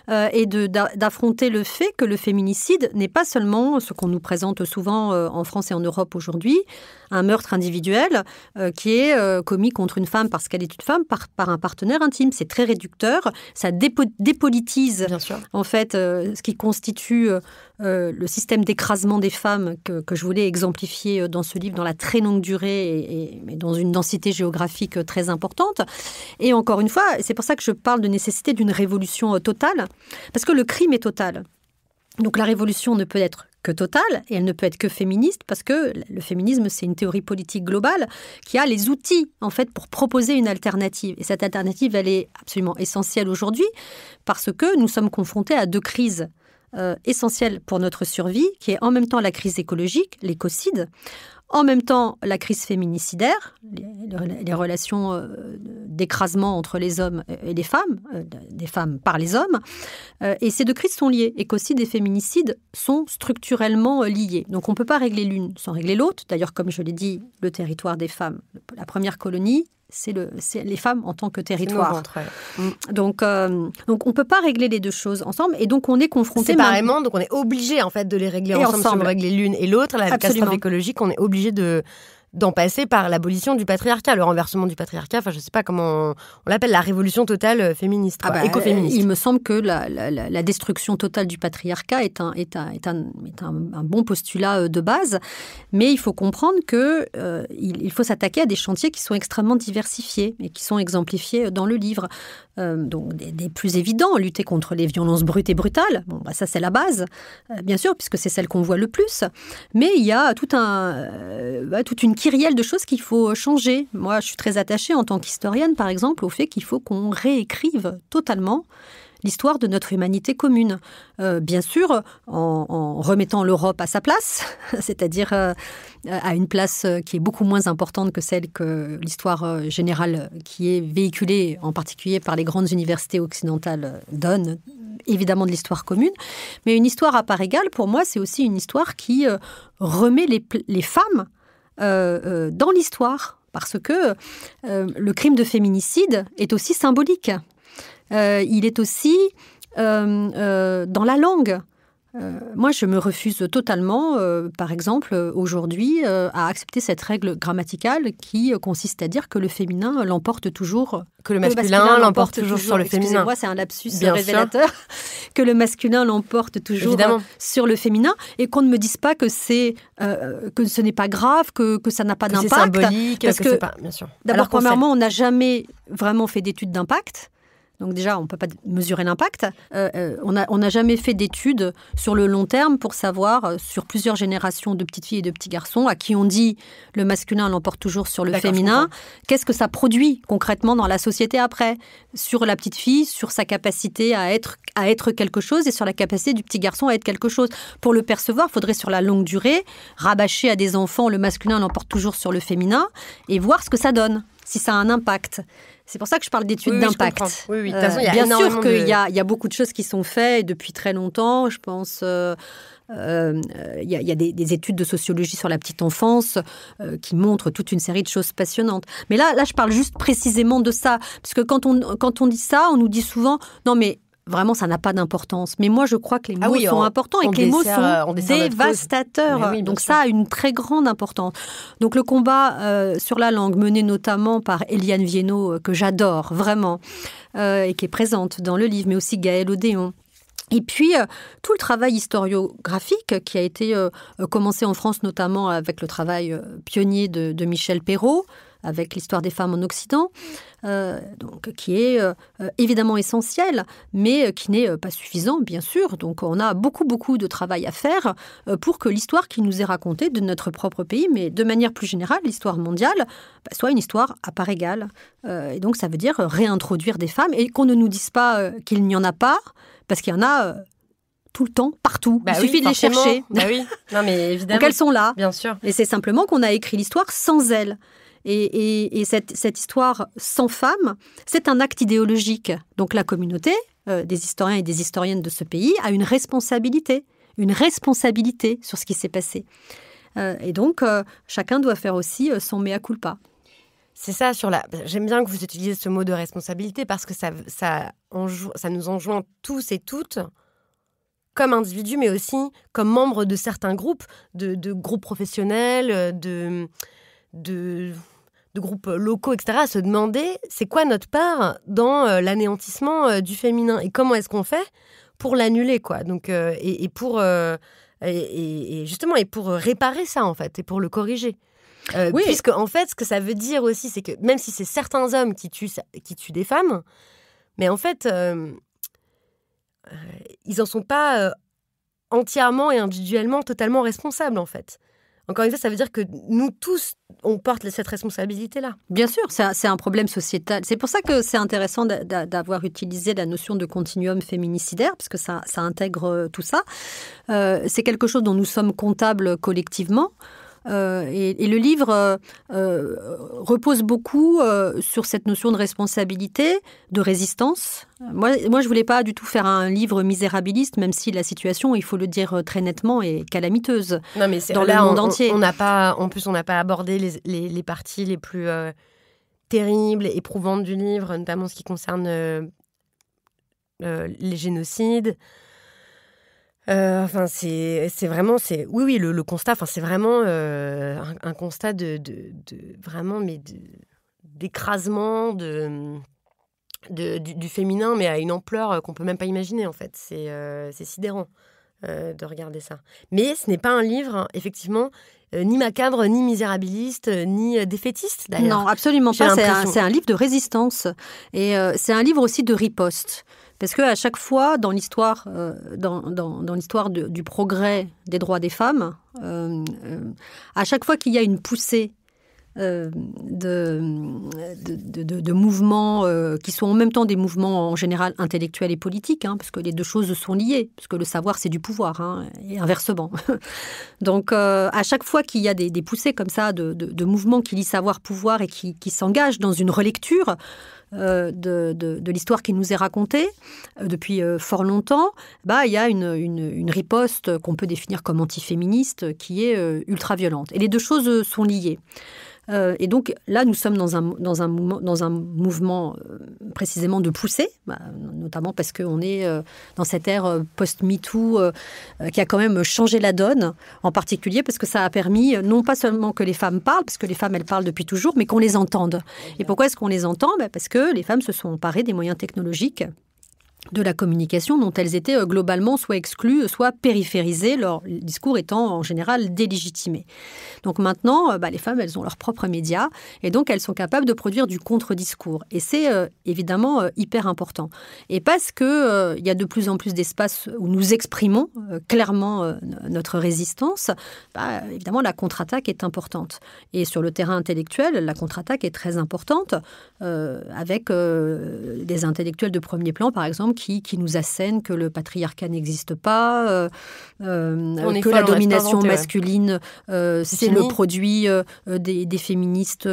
et d'affronter le fait que le féminicide n'est pas seulement ce qu'on nous présente souvent en France et en Europe aujourd'hui, un meurtre individuel qui est commis contre une femme parce qu'elle est une femme par un partenaire intime. C'est très réducteur, ça dépolitise en fait ce qui constitue le système d'écrasement des femmes que je voulais exemplifier dans ce livre, dans la très longue durée mais dans une densité géographique très importante. Et encore une fois, c'est pour ça que je parle de nécessité d'une révolution totale, parce que le crime est total. Donc la révolution ne peut être que totale, et elle ne peut être que féministe, parce que le féminisme, c'est une théorie politique globale qui a les outils, en fait, pour proposer une alternative. Et cette alternative, elle est absolument essentielle aujourd'hui, parce que nous sommes confrontés à deux crises essentielles pour notre survie, qui est en même temps la crise écologique, l'écocide, en même temps, la crise féminicidaire, les relations d'écrasement entre les hommes et les femmes, des femmes par les hommes. Et ces deux crises sont liées. Écocide et féminicide sont structurellement liés. Donc on ne peut pas régler l'une sans régler l'autre. D'ailleurs, comme je l'ai dit, le territoire des femmes, la première colonie, c'est les femmes en tant que territoire. Donc on ne peut pas régler les deux choses ensemble. Et donc on est confronté... Séparément, donc on est obligé en fait de les régler ensemble. Si on veut régler l'une et l'autre, la catastrophe écologique, on est obligé d'en passer par l'abolition du patriarcat, le renversement du patriarcat, enfin je ne sais pas comment on l'appelle, la révolution totale féministe, écoféministe. Il me semble que la destruction totale du patriarcat est un bon postulat de base, mais il faut comprendre qu'il faut s'attaquer à des chantiers qui sont extrêmement diversifiés et qui sont exemplifiés dans le livre. Donc des plus évidents, lutter contre les violences brutes et brutales, ça c'est la base, bien sûr, puisque c'est celle qu'on voit le plus, mais il y a toute une kyrielle de choses qu'il faut changer. Moi, je suis très attachée en tant qu'historienne, par exemple, au fait qu'il faut qu'on réécrive totalement l'histoire de notre humanité commune. Bien sûr, en remettant l'Europe à sa place, c'est-à-dire à une place qui est beaucoup moins importante que celle que l'histoire générale qui est véhiculée, en particulier par les grandes universités occidentales, donne, évidemment de l'histoire commune. Mais une histoire à part égale, pour moi, c'est aussi une histoire qui remet les femmes dans l'histoire, parce que le crime de féminicide est aussi symbolique. Il est aussi dans la langue. Moi, je me refuse totalement, par exemple, aujourd'hui, à accepter cette règle grammaticale qui consiste à dire que le féminin l'emporte toujours... Que le masculin l'emporte toujours sur le féminin. Excusez-moi, c'est un lapsus révélateur. Que le masculin l'emporte toujours sur le féminin, et qu'on ne me dise pas que que ce n'est pas grave, que ça n'a pas d'impact. C'est symbolique, parce que c'est pas... Bien sûr. D'abord, premièrement, on n'a jamais vraiment fait d'études d'impact. Donc déjà, on ne peut pas mesurer l'impact. On n'a jamais fait d'études sur le long terme pour savoir, sur plusieurs générations de petites filles et de petits garçons, à qui on dit le masculin l'emporte toujours sur le féminin, qu'est-ce que ça produit concrètement dans la société après, sur la petite fille, sur sa capacité à être quelque chose et sur la capacité du petit garçon à être quelque chose. Pour le percevoir, il faudrait sur la longue durée rabâcher à des enfants le masculin l'emporte toujours sur le féminin et voir ce que ça donne, si ça a un impact. C'est pour ça que je parle d'études d'impact. Oui. De toute façon, bien sûr qu'il y a beaucoup de choses qui sont faites depuis très longtemps. Je pense il y a des études de sociologie sur la petite enfance qui montrent toute une série de choses passionnantes. Mais là, je parle juste précisément de ça. Parce que quand on dit ça, on nous dit souvent « Non, mais vraiment, ça n'a pas d'importance. » Mais moi, je crois que les mots sont importants et que les mots sont dévastateurs. Donc ça a une très grande importance. Donc le combat sur la langue, mené notamment par Eliane Viennot, que j'adore vraiment, et qui est présente dans le livre, mais aussi Gaëlle Odéon. Et puis, tout le travail historiographique qui a été commencé en France, notamment avec le travail pionnier de Michel Perrault, avec l'histoire des femmes en Occident, donc, qui est évidemment essentiel, mais qui n'est pas suffisant, bien sûr. Donc on a beaucoup de travail à faire pour que l'histoire qui nous est racontée de notre propre pays, mais de manière plus générale, l'histoire mondiale, soit une histoire à part égale. Et donc ça veut dire réintroduire des femmes et qu'on ne nous dise pas qu'il n'y en a pas, parce qu'il y en a... tout le temps, partout. Il suffit de les chercher. Non, mais évidemment. Donc elles sont là. Bien sûr. Et c'est simplement qu'on a écrit l'histoire sans elles. Et cette histoire sans femmes, c'est un acte idéologique. Donc la communauté des historiens et des historiennes de ce pays a une responsabilité sur ce qui s'est passé. Et donc, chacun doit faire aussi son mea culpa. C'est ça, j'aime bien que vous utilisiez ce mot de responsabilité parce que ça nous enjoint tous et toutes, comme individus, mais aussi comme membres de certains groupes, de groupes professionnels, de groupes locaux, etc., à se demander c'est quoi notre part dans l'anéantissement du féminin et comment est-ce qu'on fait pour l'annuler, quoi. Donc, justement, et pour réparer ça, en fait, et pour le corriger. Oui. Puisque, en fait, ce que ça veut dire aussi, c'est que même si c'est certains hommes qui tuent des femmes, mais en fait, ils n'en sont pas entièrement et individuellement totalement responsables, en fait. Encore une fois, ça veut dire que nous tous, on porte cette responsabilité-là. Bien sûr, c'est un problème sociétal. C'est pour ça que c'est intéressant d'avoir utilisé la notion de continuum féminicidaire, parce que ça intègre tout ça. C'est quelque chose dont nous sommes comptables collectivement. Et le livre repose beaucoup sur cette notion de responsabilité, de résistance. Moi, je ne voulais pas du tout faire un livre misérabiliste, même si la situation, il faut le dire très nettement, est calamiteuse dans le monde entier. En plus, on n'a pas abordé les parties les plus terribles et éprouvantes du livre, notamment ce qui concerne les génocides. C'est vraiment, le constat. Enfin, c'est vraiment un constat vraiment, mais d'écrasement du féminin, mais à une ampleur qu'on peut même pas imaginer. En fait, c'est sidérant de regarder ça. Mais ce n'est pas un livre, effectivement, ni macabre, ni misérabiliste, ni défaitiste, d'ailleurs. Non, absolument pas. C'est un livre de résistance et c'est un livre aussi de riposte. Parce qu'à chaque fois, dans l'histoire, dans l'histoire du progrès des droits des femmes, à chaque fois qu'il y a une poussée de mouvements qui sont en même temps des mouvements en général intellectuels et politiques, parce que les deux choses sont liées, parce que le savoir, c'est du pouvoir, et inversement. Donc, à chaque fois qu'il y a des poussées comme ça de mouvements qui lient savoir-pouvoir et qui s'engagent dans une relecture de l'histoire qui nous est racontée depuis fort longtemps, il y a une riposte qu'on peut définir comme antiféministe qui est ultra-violente. Et les deux choses sont liées. Et donc là, nous sommes dans un mouvement précisément de poussée, notamment parce qu'on est dans cette ère post-MeToo qui a quand même changé la donne, en particulier parce que ça a permis non pas seulement que les femmes parlent, parce que les femmes, elles parlent depuis toujours, mais qu'on les entende. Et pourquoi est-ce qu'on les entend ? Parce que les femmes se sont emparées des moyens technologiques de la communication dont elles étaient globalement soit exclues, soit périphérisées, leur discours étant en général délégitimé. Donc maintenant, les femmes, elles ont leurs propres médias et donc elles sont capables de produire du contre-discours. Et c'est évidemment hyper important. Et parce qu'il y a de plus en plus d'espaces où nous exprimons clairement notre résistance, évidemment la contre-attaque est importante. Et sur le terrain intellectuel, la contre-attaque est très importante avec des intellectuels de premier plan, par exemple, qui nous assènent que le patriarcat n'existe pas, que la domination masculine, c'est le produit des féministes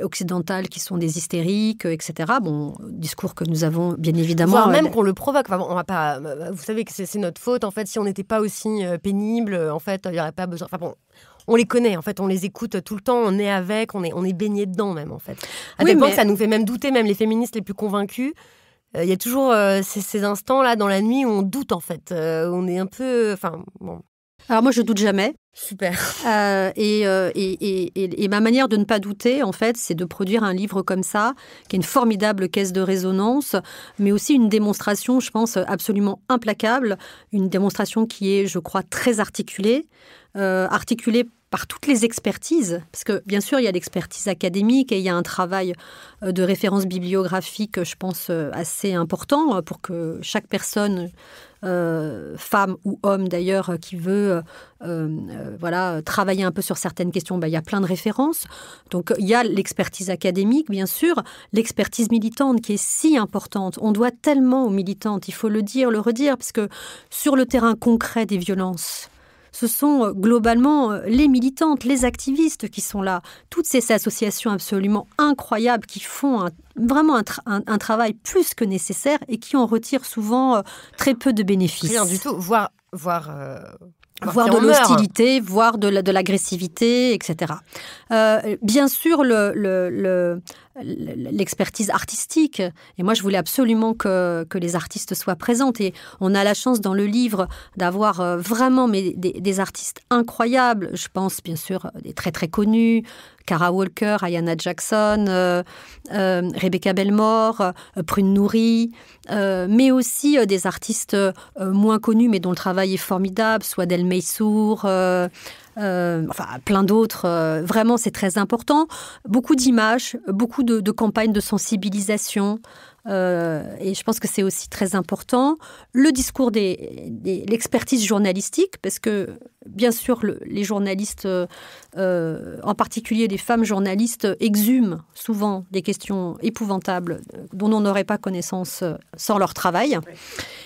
occidentales qui sont des hystériques, etc. Bon, discours que nous avons bien évidemment... Voire même qu'on le provoque. Enfin, on va pas, vous savez que c'est notre faute. En fait, si on n'était pas aussi pénible, en fait, il n'y aurait pas besoin... Enfin bon... On les connaît, en fait, on les écoute tout le temps, on est avec, on est baigné dedans même, en fait. À tel point que ça nous fait même douter, même les féministes les plus convaincus. Il y a toujours ces instants-là dans la nuit où on doute, en fait. On est un peu... Enfin, bon. Alors moi, je doute jamais. Super. Et ma manière de ne pas douter, en fait, c'est de produire un livre comme ça, qui est une formidable caisse de résonance, mais aussi une démonstration, je pense, absolument implacable, une démonstration qui est, je crois, très articulée par toutes les expertises, parce que bien sûr il y a l'expertise académique et il y a un travail de référence bibliographique, je pense, assez important pour que chaque personne, femme ou homme d'ailleurs, qui veut travailler un peu sur certaines questions, il y a plein de références. Donc il y a l'expertise académique, bien sûr, l'expertise militante qui est si importante. On doit tellement aux militantes, il faut le dire, le redire, parce que sur le terrain concret des violences, ce sont globalement les militantes, les activistes qui sont là. Toutes ces associations absolument incroyables qui font vraiment un travail plus que nécessaire et qui en retirent souvent très peu de bénéfices. Rien du tout, voire voire de l'hostilité, voire de l'agressivité, etc. Bien sûr, l'expertise artistique. Et moi, je voulais absolument que les artistes soient présents. Et on a la chance dans le livre d'avoir vraiment des artistes incroyables. Je pense bien sûr des très très connus, Kara Walker, Ayanna Jackson, Rebecca Belmore, Prune Nourri, mais aussi des artistes moins connus mais dont le travail est formidable, soit Del Meissour, plein d'autres. Vraiment, c'est très important. Beaucoup d'images, beaucoup de campagnes de sensibilisation. Et je pense que c'est aussi très important. Le discours l'expertise journalistique, parce que bien sûr, les journalistes, en particulier les femmes journalistes, exhument souvent des questions épouvantables dont on n'aurait pas connaissance sans leur travail. Oui.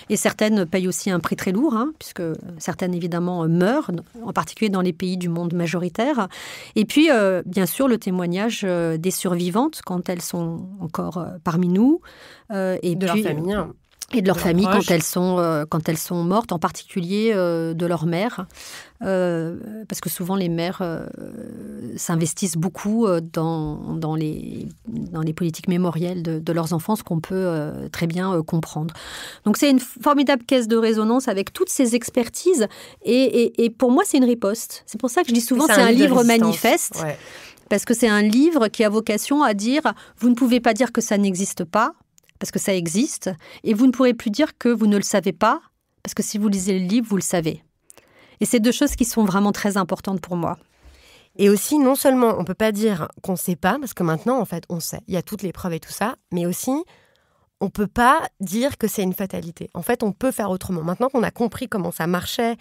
Et certaines payent aussi un prix très lourd, puisque certaines, évidemment, meurent, en particulier dans les pays du monde majoritaire. Et puis, bien sûr, le témoignage des survivantes, quand elles sont encore parmi nous. Et de leur famille. Et de leur famille quand elles sont mortes, en particulier de leur mère. Parce que souvent, les mères s'investissent beaucoup dans les politiques mémorielles de leurs enfants, ce qu'on peut très bien comprendre. Donc, c'est une formidable caisse de résonance avec toutes ces expertises. Et pour moi, c'est une riposte. C'est pour ça que je dis souvent c'est un livre manifeste. Ouais. Parce que c'est un livre qui a vocation à dire « Vous ne pouvez pas dire que ça n'existe pas ». Parce que ça existe, et vous ne pourrez plus dire que vous ne le savez pas, parce que si vous lisez le livre, vous le savez. Et c'est deux choses qui sont vraiment très importantes pour moi. Et aussi, non seulement on ne peut pas dire qu'on ne sait pas, parce que maintenant, en fait, on sait. Il y a toutes les preuves et tout ça, mais aussi, on ne peut pas dire que c'est une fatalité. En fait, on peut faire autrement. Maintenant qu'on a compris comment ça marchait,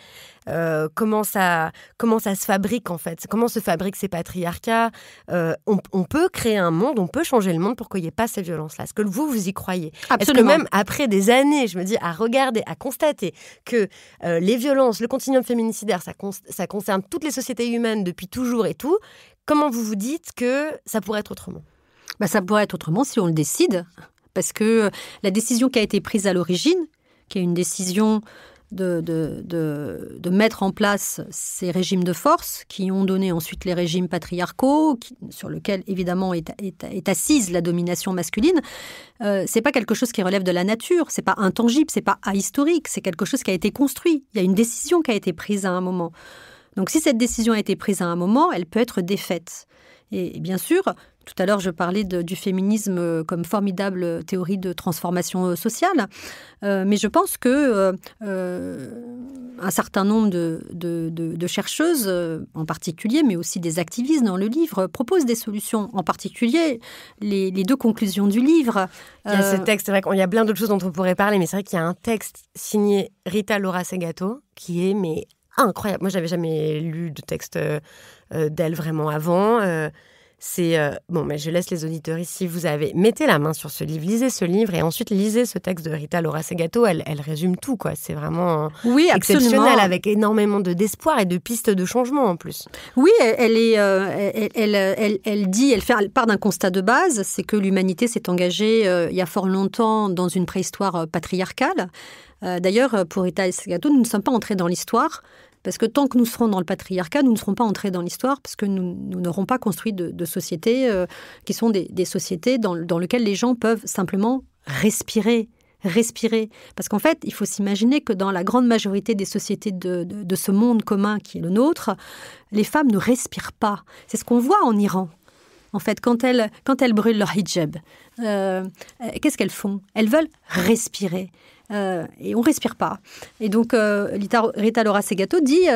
comment ça se fabrique, en fait, comment se fabriquent ces patriarcats, on peut créer un monde, on peut changer le monde pour qu'il n'y ait pas ces violences-là. Est-ce que vous y croyez ? Absolument. Est-ce que même après des années, je me dis, à regarder, à constater que les violences, le continuum féminicidaire, ça concerne toutes les sociétés humaines depuis toujours et tout, comment vous vous dites que ça pourrait être autrement ? Ça pourrait être autrement si on le décide. Parce que la décision qui a été prise à l'origine, qui est une décision de mettre en place ces régimes de force, qui ont donné ensuite les régimes patriarcaux, sur lesquels évidemment est assise la domination masculine, c'est pas quelque chose qui relève de la nature, c'est pas intangible, c'est pas ahistorique, c'est quelque chose qui a été construit. Il y a une décision qui a été prise à un moment. Donc si cette décision a été prise à un moment, elle peut être défaite. Et bien sûr, tout à l'heure, je parlais du féminisme comme formidable théorie de transformation sociale. Mais je pense que un certain nombre de chercheuses, en particulier, mais aussi des activistes dans le livre, proposent des solutions. En particulier, les deux conclusions du livre. Il y a ce texte, c'est vrai qu'il y a plein d'autres choses dont on pourrait parler, mais c'est vrai qu'il y a un texte signé Rita Laura Segato qui est incroyable. Moi, j'avais jamais lu de texte d'elle vraiment avant. Mais je laisse les auditeurs ici. Mettez la main sur ce livre, lisez ce livre et ensuite lisez ce texte de Rita Laura Segato. Elle résume tout, quoi. C'est vraiment exceptionnel, avec énormément d'espoir et de pistes de changement en plus. Oui, elle part d'un constat de base, c'est que l'humanité s'est engagée il y a fort longtemps dans une préhistoire patriarcale. D'ailleurs, pour Rita Segato, nous ne sommes pas entrés dans l'histoire. Parce que tant que nous serons dans le patriarcat, nous ne serons pas entrés dans l'histoire, parce que nous n'aurons pas construit de sociétés qui sont des sociétés dans lesquelles les gens peuvent simplement respirer. Parce qu'en fait, il faut s'imaginer que dans la grande majorité des sociétés de ce monde commun qui est le nôtre, les femmes ne respirent pas. C'est ce qu'on voit en Iran. En fait, quand elles brûlent leur hijab, qu'est-ce qu'elles font ? Elles veulent respirer. Et on ne respire pas. Et donc, Rita Laura Segato dit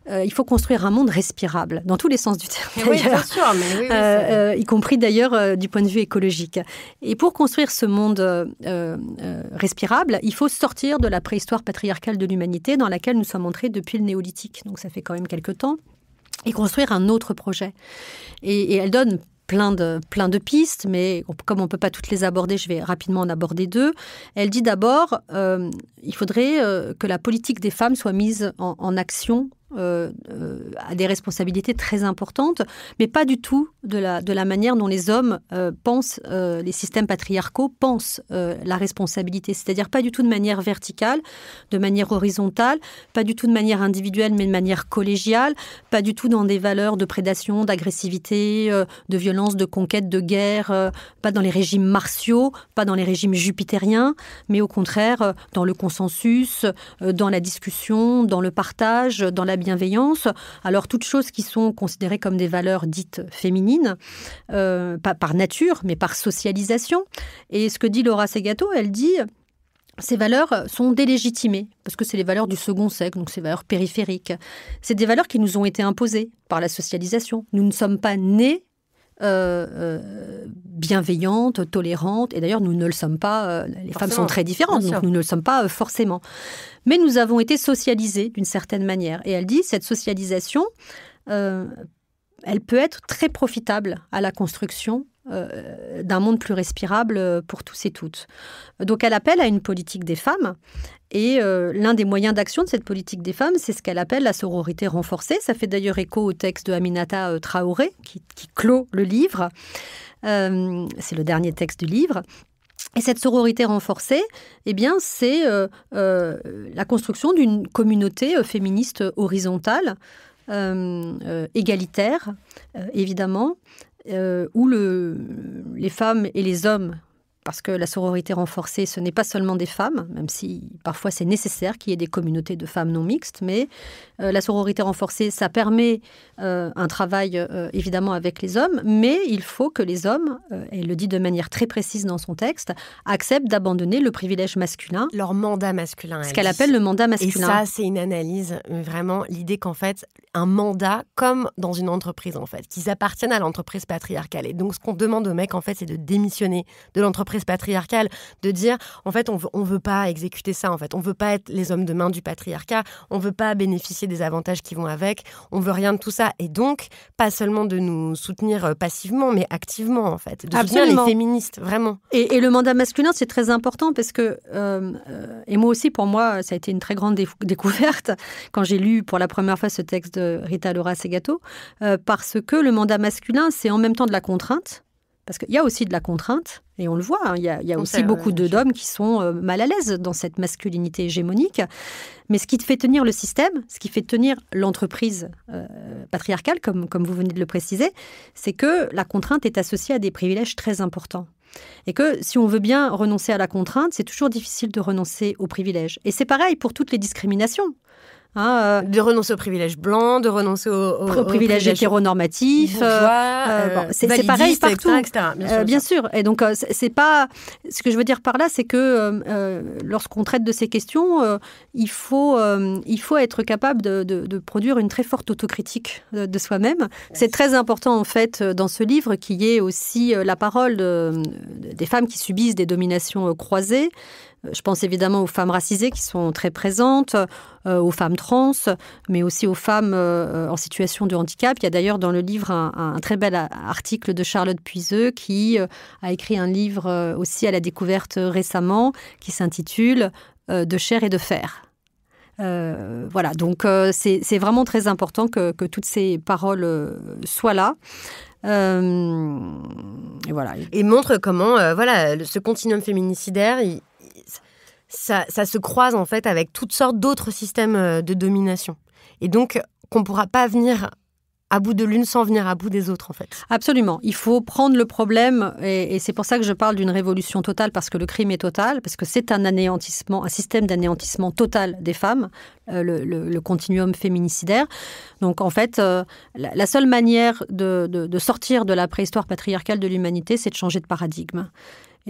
il faut construire un monde respirable, dans tous les sens du terme. Oui, bien sûr. Mais y compris d'ailleurs du point de vue écologique. Et pour construire ce monde respirable, il faut sortir de la préhistoire patriarcale de l'humanité dans laquelle nous sommes entrés depuis le néolithique. Donc ça fait quand même quelques temps. Et construire un autre projet. Et elle donne plein de pistes, mais comme on ne peut pas toutes les aborder, je vais rapidement en aborder deux. Elle dit d'abord il faudrait que la politique des femmes soit mise en action a des responsabilités très importantes, mais pas du tout de la manière dont les hommes pensent, les systèmes patriarcaux pensent la responsabilité. C'est-à-dire pas du tout de manière verticale, de manière horizontale, pas du tout de manière individuelle, mais de manière collégiale, pas du tout dans des valeurs de prédation, d'agressivité, de violence, de conquête, de guerre, pas dans les régimes martiaux, pas dans les régimes jupitériens, mais au contraire dans le consensus, dans la discussion, dans le partage, dans la bienveillance. Alors, toutes choses qui sont considérées comme des valeurs dites féminines, pas par nature, mais par socialisation. Et ce que dit Laura Segato, elle dit... Ces valeurs sont délégitimées, parce que c'est les valeurs du second sexe, donc ces valeurs périphériques. C'est des valeurs qui nous ont été imposées par la socialisation. Nous ne sommes pas nés bienveillantes, tolérantes, et d'ailleurs nous ne le sommes pas, les femmes sont très différentes, donc nous ne le sommes pas forcément. Mais nous avons été socialisés d'une certaine manière. Et elle dit, cette socialisation, elle peut être très profitable à la construction d'un monde plus respirable pour tous et toutes. Donc elle appelle à une politique des femmes, et l'un des moyens d'action de cette politique des femmes, c'est ce qu'elle appelle la sororité renforcée. Ça fait d'ailleurs écho au texte de Aminata Traoré, qui clôt le livre. C'est le dernier texte du livre. Et cette sororité renforcée, eh bien, c'est la construction d'une communauté féministe horizontale, égalitaire, évidemment, où les femmes et les hommes, parce que la sororité renforcée, ce n'est pas seulement des femmes, même si parfois c'est nécessaire qu'il y ait des communautés de femmes non mixtes, mais la sororité renforcée, ça permet un travail évidemment avec les hommes, mais il faut que les hommes, et elle le dit de manière très précise dans son texte, acceptent d'abandonner le privilège masculin. Leur mandat masculin. Ce qu'elle appelle le mandat masculin. Et ça, c'est une analyse, vraiment, l'idée qu'en fait, un mandat, comme dans une entreprise, en fait, qu'ils appartiennent à l'entreprise patriarcale. Et donc, ce qu'on demande aux mecs, en fait, c'est de démissionner de l'entreprise patriarcale, de dire, en fait, on veut pas exécuter ça, en fait. On veut pas être les hommes de main du patriarcat, on veut pas bénéficier des avantages qui vont avec, on veut rien de tout ça. Et donc, pas seulement de nous soutenir passivement, mais activement, en fait. De soutenir les féministes, vraiment. Et le mandat masculin, c'est très important parce que, et moi aussi, pour moi, ça a été une très grande découverte quand j'ai lu pour la première fois ce texte de Rita Laura Segato, parce que le mandat masculin, c'est en même temps de la contrainte, parce qu'il y a aussi de la contrainte, et on le voit, hein, il y a aussi beaucoup d'hommes qui sont mal à l'aise dans cette masculinité hégémonique. Mais ce qui fait tenir le système, ce qui fait tenir l'entreprise patriarcale, comme vous venez de le préciser, c'est que la contrainte est associée à des privilèges très importants. Et que si on veut bien renoncer à la contrainte, c'est toujours difficile de renoncer aux privilèges. Et c'est pareil pour toutes les discriminations. De renoncer aux privilèges blancs, de renoncer aux privilèges hétéronormatifs, c'est pareil partout, etc. Bien sûr. Et donc, c'est pas... Ce que je veux dire par là, c'est que lorsqu'on traite de ces questions, il faut être capable de produire une très forte autocritique de soi-même. C'est très important, en fait, dans ce livre, qu'il y ait aussi la parole des femmes qui subissent des dominations croisées. Je pense évidemment aux femmes racisées qui sont très présentes, aux femmes trans, mais aussi aux femmes en situation de handicap. Il y a d'ailleurs dans le livre un très bel article de Charlotte Puiseux qui a écrit un livre aussi à la découverte récemment qui s'intitule « De chair et de fer ». Voilà, donc c'est vraiment très important que toutes ces paroles soient là. Et voilà. Et montre comment ce continuum féminicidaire... Ça se croise en fait avec toutes sortes d'autres systèmes de domination. Et donc, qu'on ne pourra pas venir à bout de l'une sans venir à bout des autres, en fait. Absolument. Il faut prendre le problème, et c'est pour ça que je parle d'une révolution totale, parce que le crime est total, parce que c'est un anéantissement, un système d'anéantissement total des femmes, le continuum féminicidaire. Donc, en fait, la seule manière de sortir de la préhistoire patriarcale de l'humanité, c'est de changer de paradigme.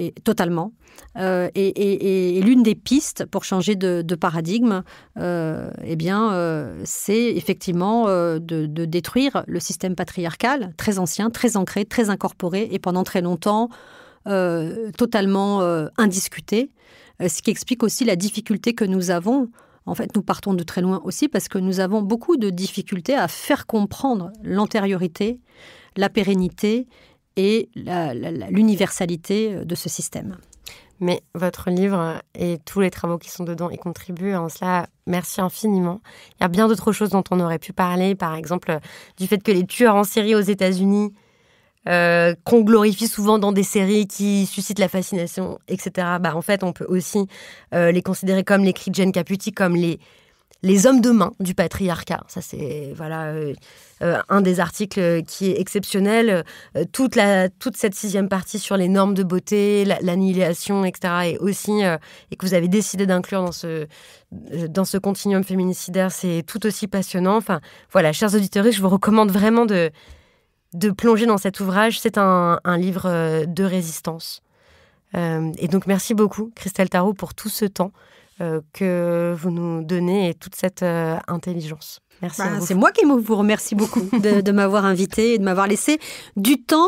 Et totalement. Et l'une des pistes pour changer de paradigme, c'est effectivement de détruire le système patriarcal, très ancien, très ancré, très incorporé, et pendant très longtemps, totalement indiscuté. Ce qui explique aussi la difficulté que nous avons. En fait, nous partons de très loin aussi parce que nous avons beaucoup de difficultés à faire comprendre l'antériorité, la pérennité et l'universalité de ce système. mais votre livre et tous les travaux qui sont dedans y contribuent. En cela, merci infiniment. Il y a bien d'autres choses dont on aurait pu parler, par exemple du fait que les tueurs en série aux États-Unis, qu'on glorifie souvent dans des séries qui suscitent la fascination, etc. En fait, on peut aussi les considérer comme les cris de Jane Caputi, comme les hommes de main du patriarcat. Ça, c'est un des articles qui est exceptionnel. Toute cette 6e partie sur les normes de beauté, l'annihilation, etc. Et aussi, et que vous avez décidé d'inclure dans ce continuum féminicidaire, c'est tout aussi passionnant. Enfin, voilà, chers auditeurs, je vous recommande vraiment de plonger dans cet ouvrage. C'est un livre de résistance. Et donc, merci beaucoup, Christelle Tarot, pour tout ce temps que vous nous donnez et toute cette intelligence. Merci à vous. C'est moi qui vous remercie beaucoup de m'avoir invitée et de m'avoir laissé du temps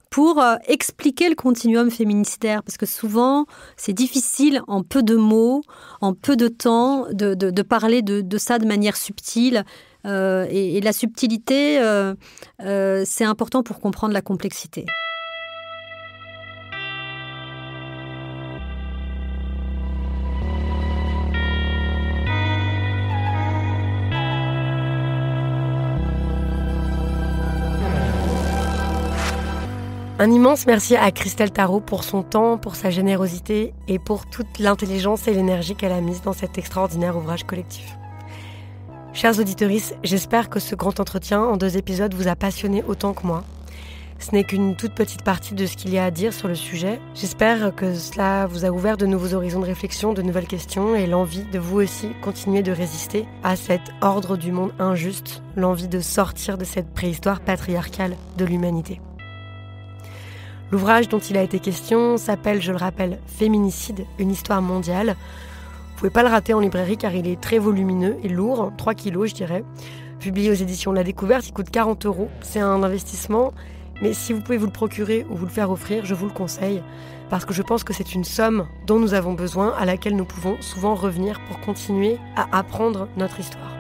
pour expliquer le continuum féminicidaire. Parce que souvent, c'est difficile en peu de mots, en peu de temps, de parler de ça de manière subtile. Et la subtilité, c'est important pour comprendre la complexité. Un immense merci à Christelle Tarot pour son temps, pour sa générosité et pour toute l'intelligence et l'énergie qu'elle a mise dans cet extraordinaire ouvrage collectif. Chers auditeurs, j'espère que ce grand entretien en 2 épisodes vous a passionné autant que moi. Ce n'est qu'une toute petite partie de ce qu'il y a à dire sur le sujet. J'espère que cela vous a ouvert de nouveaux horizons de réflexion, de nouvelles questions et l'envie de vous aussi continuer de résister à cet ordre du monde injuste, l'envie de sortir de cette préhistoire patriarcale de l'humanité. L'ouvrage dont il a été question s'appelle, je le rappelle, Féminicide, une histoire mondiale. Vous pouvez pas le rater en librairie car il est très volumineux et lourd, 3 kilos je dirais. Publié aux éditions La Découverte, il coûte 40 €. C'est un investissement, mais si vous pouvez vous le procurer ou vous le faire offrir, je vous le conseille. Parce que je pense que c'est une somme dont nous avons besoin, à laquelle nous pouvons souvent revenir pour continuer à apprendre notre histoire.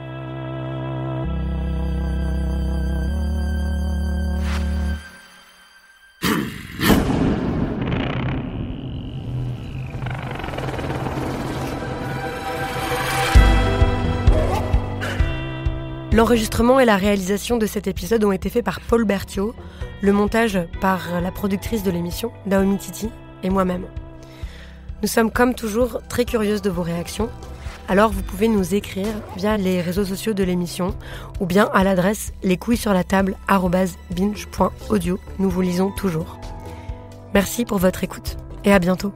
L'enregistrement et la réalisation de cet épisode ont été faits par Paul Berthiaud, le montage par la productrice de l'émission, Naomi Titi, et moi-même. Nous sommes comme toujours très curieuses de vos réactions, alors vous pouvez nous écrire via les réseaux sociaux de l'émission ou bien à l'adresse lescouillessurlatable@binge.audio. Nous vous lisons toujours. Merci pour votre écoute et à bientôt.